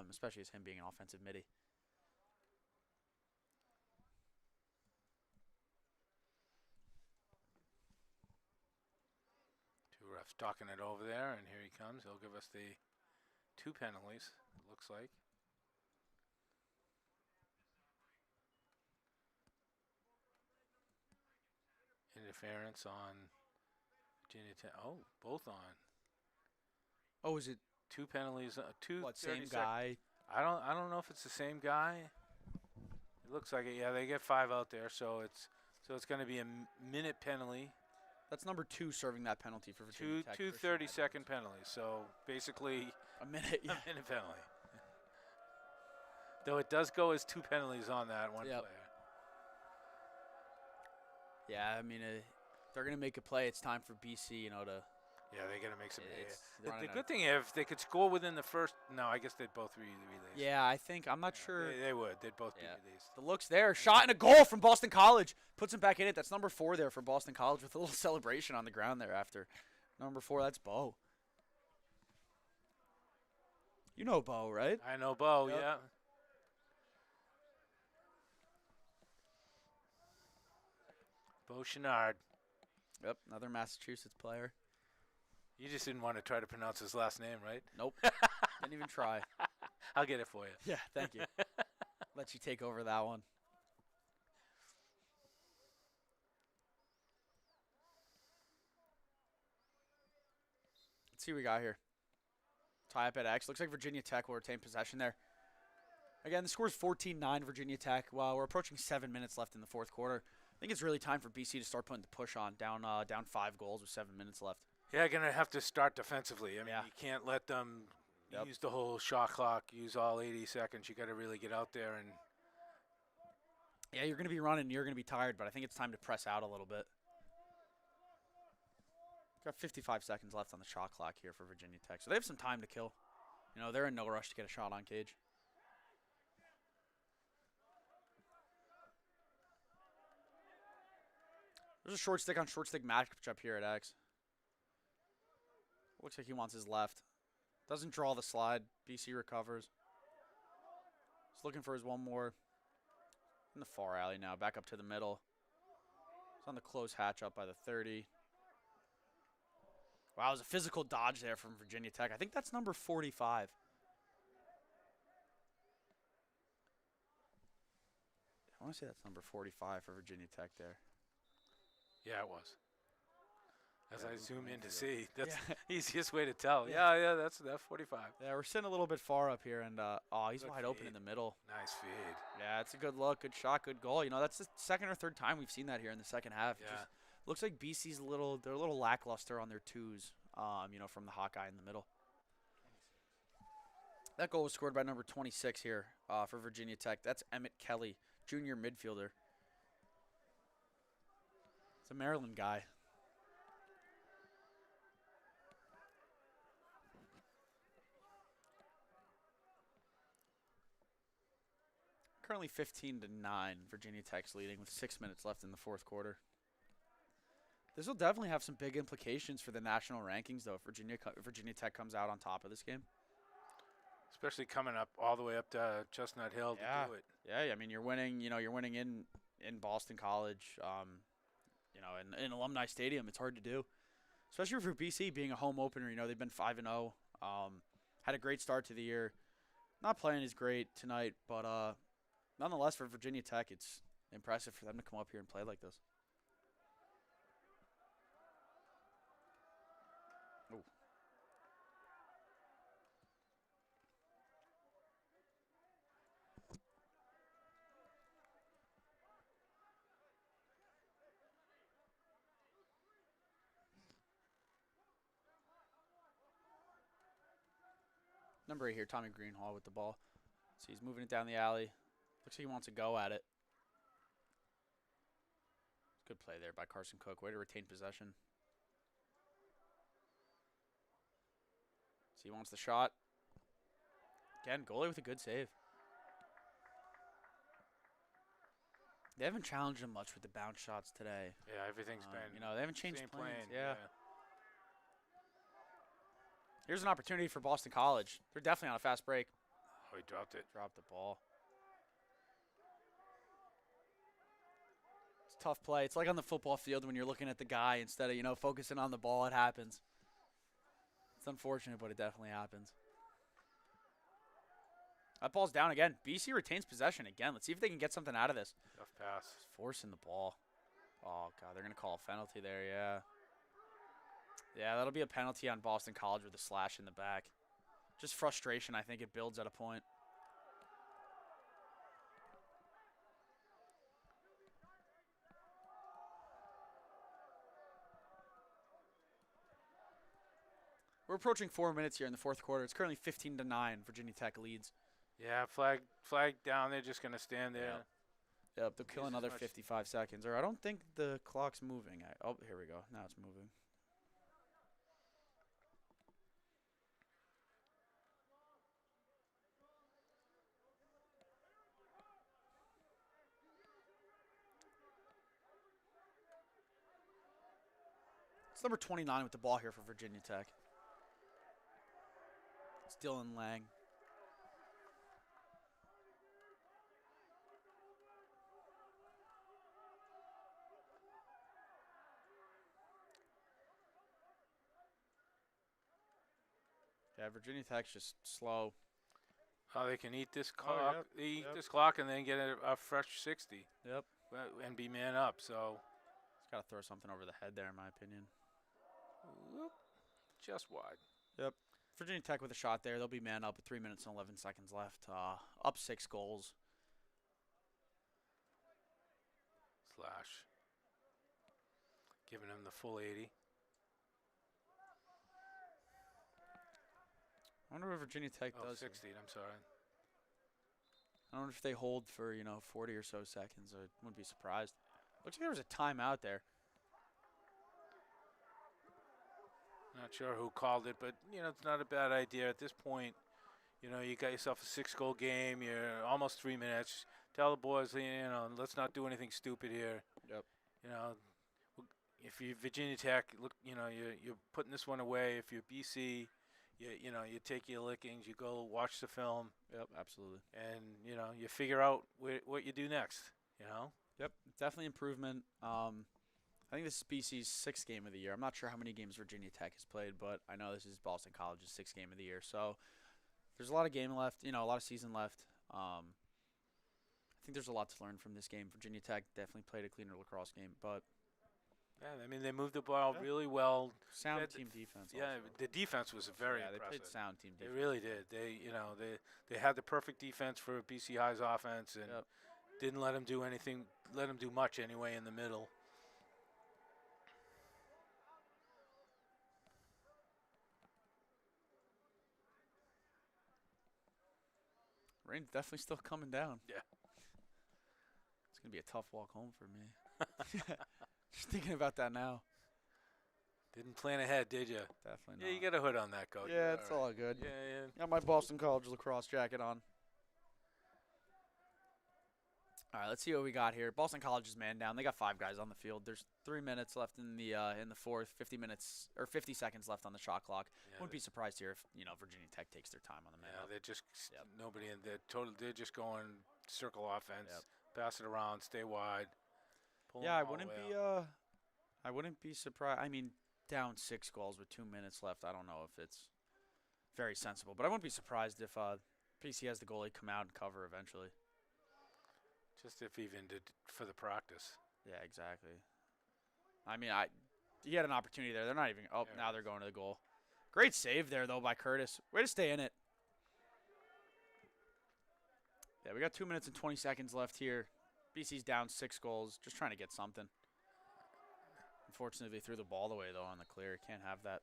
especially as him being an offensive midi. Two refs talking it over there, and here he comes. He'll give us the 2 penalties, it looks like. Interference on Virginia Tech. Oh, both on. Oh, is it 2 penalties. 2. what, same 30 guy? I don't know if it's the same guy. It looks like it. Yeah, they get 5 out there, so it's going to be a minute penalty. That's number 2 serving that penalty for Virginia Tech. Two Christian 30-second penalties. So basically a minute. Yeah. a minute penalty. Though it does go as 2 penalties on that one Yep. player. Yeah, I mean, if they're going to make a play, it's time for BC, to. Yeah, they got to make some. they're The running out good of thing if they could score within the first. No, I guess they'd both release. Yeah, I'm not sure. They would. They'd both Yeah. be released. The looks there. Shot and a goal from Boston College. Puts him back in it. That's number 4 there for Boston College with a little celebration on the ground there after. Number 4, that's Bo. You know Bo, right? I know, Bo. Yep. Yeah. Bo Chenard. Yep, another Massachusetts player. You just didn't want to try to pronounce his last name, right? Nope. Didn't even try. I'll get it for you. Yeah, thank you. Let you take over that one. Let's see what we got here. Tie up at X. Looks like Virginia Tech will retain possession there. Again, the score is 14-9 Virginia Tech. While we're approaching 7 minutes left in the fourth quarter, I think it's really time for BC to start putting the push on. Down 5 goals with 7 minutes left. Yeah, going to have to start defensively. I mean, Yeah. you can't let them Yep. use the whole shot clock, use all 80 seconds. You got to really get out there and. Yeah, you're going to be running. You're going to be tired, but I think it's time to press out a little bit. Got 55 seconds left on the shot clock here for Virginia Tech, so they have some time to kill. They're in no rush to get a shot on cage. There's a short stick on short stick matchup here at X. Looks like he wants his left. Doesn't draw the slide. BC recovers. He's looking for his one more. In the far alley now. Back up to the middle. It's on the close hatch up by the 30. Wow, it was a physical dodge there from Virginia Tech. I think that's number 45. I want to say that's number 45 for Virginia Tech there. Yeah, it was. As Yeah, I zoom in to see, that's Yeah. the easiest way to tell. Yeah. Yeah, that's 45. Yeah, we're sitting a little bit far up here, and he's Good wide open in feed. the middle. Nice feed. Yeah, it's a good look, good shot, good goal. You know, that's the second or third time we've seen that here in the second half. It Yeah. just looks like BC's they're a little lackluster on their twos, from the Hawkeye in the middle. That goal was scored by number 26 here for Virginia Tech. That's Emmett Kelly, junior midfielder. It's a Maryland guy. Currently 15-9, Virginia Tech's leading with 6 minutes left in the fourth quarter. This will definitely have some big implications for the national rankings, though, if Virginia Tech comes out on top of this game. Especially coming up all the way up to Chestnut Hill to do it. Yeah, I mean, you're winning in Boston College, in Alumni Stadium. It's hard to do, especially for BC being a home opener. You know, they've been 5-0, had a great start to the year. Not playing as great tonight, but nonetheless, for Virginia Tech, it's impressive for them to come up here and play like this. Ooh. Number 8 here, Tommy Greenhall with the ball. So he's moving it down the alley. Looks like he wants to go at it. Good play there by Carson Cook. Way to retain possession. So he wants the shot. Again, goalie with a good save. They haven't challenged him much with the bounce shots today. Yeah, everything's been they haven't changed same plans. plane. Yeah. Here's an opportunity for Boston College. They're definitely on a fast break. Oh, he dropped it. Dropped the ball. It's a tough play. It's like on the football field when you're looking at the guy instead of, focusing on the ball. It happens. It's unfortunate, but it definitely happens. That ball's down again. BC retains possession again. Let's see if they can get something out of this. Tough pass. Just forcing the ball. Oh, God, they're going to call a penalty there, yeah. Yeah, that'll be a penalty on Boston College with a slash in the back. Just frustration, I think it builds at a point. We're approaching 4 minutes here in the fourth quarter. It's currently 15-9. Virginia Tech leads. Yeah, flag down. They're just gonna stand there. Yep, they'll kill another 55 seconds. Or I don't think the clock's moving. Oh, here we go. Now it's moving. It's number 29 with the ball here for Virginia Tech. It's Dylan Lang. Yeah, Virginia Tech's just slow. Oh, they can eat this clock. yep, They eat yep. this clock and then get a fresh 60. Yep. And be man up. So. It's got to throw something over the head there, in my opinion. Whoop, just wide. Yep. Virginia Tech with a shot there. They'll be man up with 3 minutes and 11 seconds left. Up 6 goals. Slash. Giving him the full 80. I wonder what Virginia Tech does. 60, I'm sorry. I wonder if they hold for, 40 or so seconds. I wouldn't be surprised. Looks like there was a timeout there. Not sure who called it, but, it's not a bad idea at this point. You got yourself a 6-goal game. You're almost 3 minutes. Tell the boys, let's not do anything stupid here. Yep. If you're Virginia Tech, look, you're putting this one away. If you're BC, you take your lickings, you go watch the film. Yep, absolutely. And, you figure out what you do next, Yep, definitely improvement. I think this is BC's 6th game of the year. I'm not sure how many games Virginia Tech has played, but I know this is Boston College's 6th game of the year. So there's a lot of game left, a lot of season left. I think there's a lot to learn from this game. Virginia Tech definitely played a cleaner lacrosse game, but Yeah, I mean, they moved the ball really well. sound team defense. Yeah, also. the defense was very They impressive. played sound team They defense. really did. They had the perfect defense for BC High's offense and didn't let them do anything, let them do much anyway in the middle. Rain's definitely still coming down. Yeah. It's going to be a tough walk home for me. Just thinking about that now. Didn't plan ahead, did you? Definitely not. Yeah, you got a hood on that, coach. Yeah, it's all good. Yeah. Got my Boston College lacrosse jacket on. All right, let's see what we got here. Boston College is man down. They got 5 guys on the field. There's 3 minutes left in the fourth. 50 seconds left on the shot clock. Yeah, Wouldn't be surprised here if Virginia Tech takes their time on the man. Yeah, they're just nobody in there. They're just going circle offense, pass it around, stay wide. Yeah, I wouldn't be surprised. I mean, down 6 goals with 2 minutes left. I don't know if it's very sensible, but I wouldn't be surprised if PC has the goalie come out and cover eventually. Just if even did for the practice. Yeah, exactly. I mean, he had an opportunity there. They're not even. Oh, now they're going to the goal. Great save there though by Curtis. Way to stay in it. Yeah, we got 2 minutes and 20 seconds left here. BC's down 6 goals, just trying to get something. Unfortunately, they threw the ball away though on the clear. Can't have that.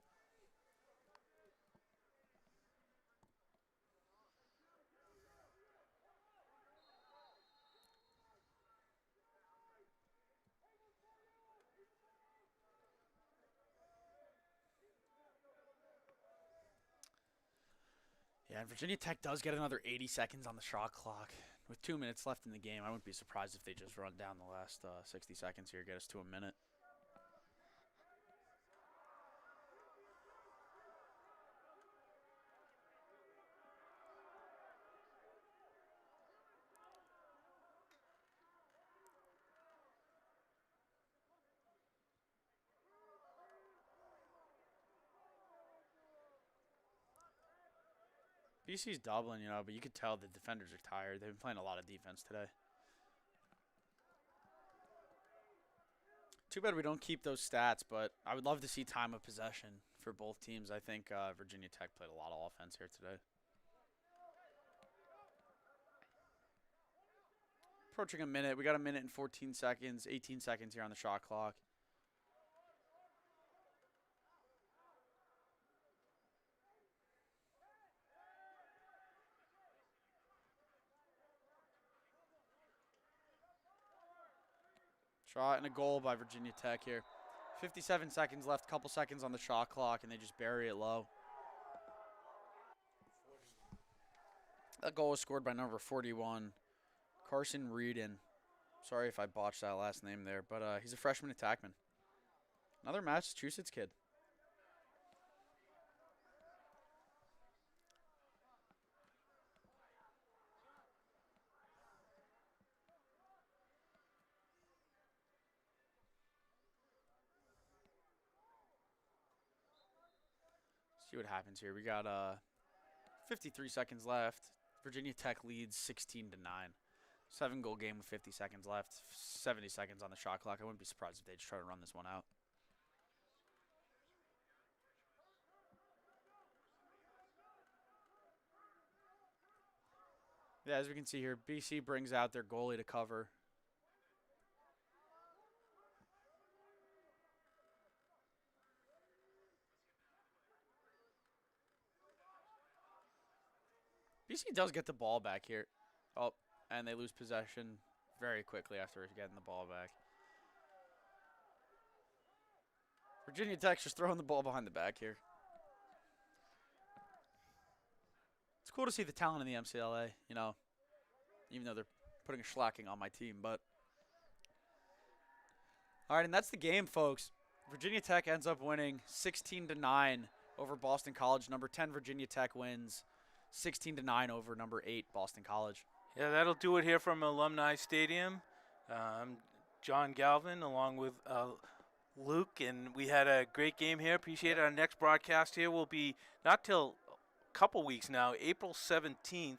Yeah, and Virginia Tech does get another 80 seconds on the shot clock. With 2 minutes left in the game, I wouldn't be surprised if they just run down the last 60 seconds here, get us to a minute. BC's doubling, but you could tell the defenders are tired. They've been playing a lot of defense today. Too bad we don't keep those stats, but I would love to see time of possession for both teams. I think Virginia Tech played a lot of offense here today. Approaching a minute. We got a minute and 14 seconds, 18 seconds here on the shot clock. Shot and a goal by Virginia Tech here. 57 seconds left, couple seconds on the shot clock, and they just bury it low. That goal was scored by number 41, Carson Reedon. Sorry if I botched that last name there, but he's a freshman attackman. Another Massachusetts kid. See what happens here. We got 53 seconds left. Virginia Tech leads 16-9. 7-goal game with 50 seconds left. 70 seconds on the shot clock. I wouldn't be surprised if they just try to run this one out. Yeah, as we can see here, BC brings out their goalie to cover. BC does get the ball back here. Oh, and they lose possession very quickly after getting the ball back. Virginia Tech's just throwing the ball behind the back here. It's cool to see the talent in the MCLA, even though they're putting a shellacking on my team. But all right, and that's the game, folks. Virginia Tech ends up winning 16-9 over Boston College. Number 10 Virginia Tech wins 16-9 over number 8 Boston College. Yeah, that'll do it here from Alumni Stadium. John Galvin, along with Luke, and we had a great game here. Appreciate it. Our next broadcast here will be not till a couple weeks now, April 17th,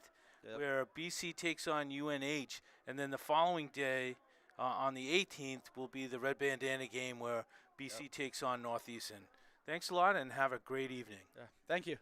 where BC takes on UNH, and then the following day, on the 18th, will be the Red Bandana game where BC takes on Northeastern. Thanks a lot, and have a great evening. Yeah. Thank you.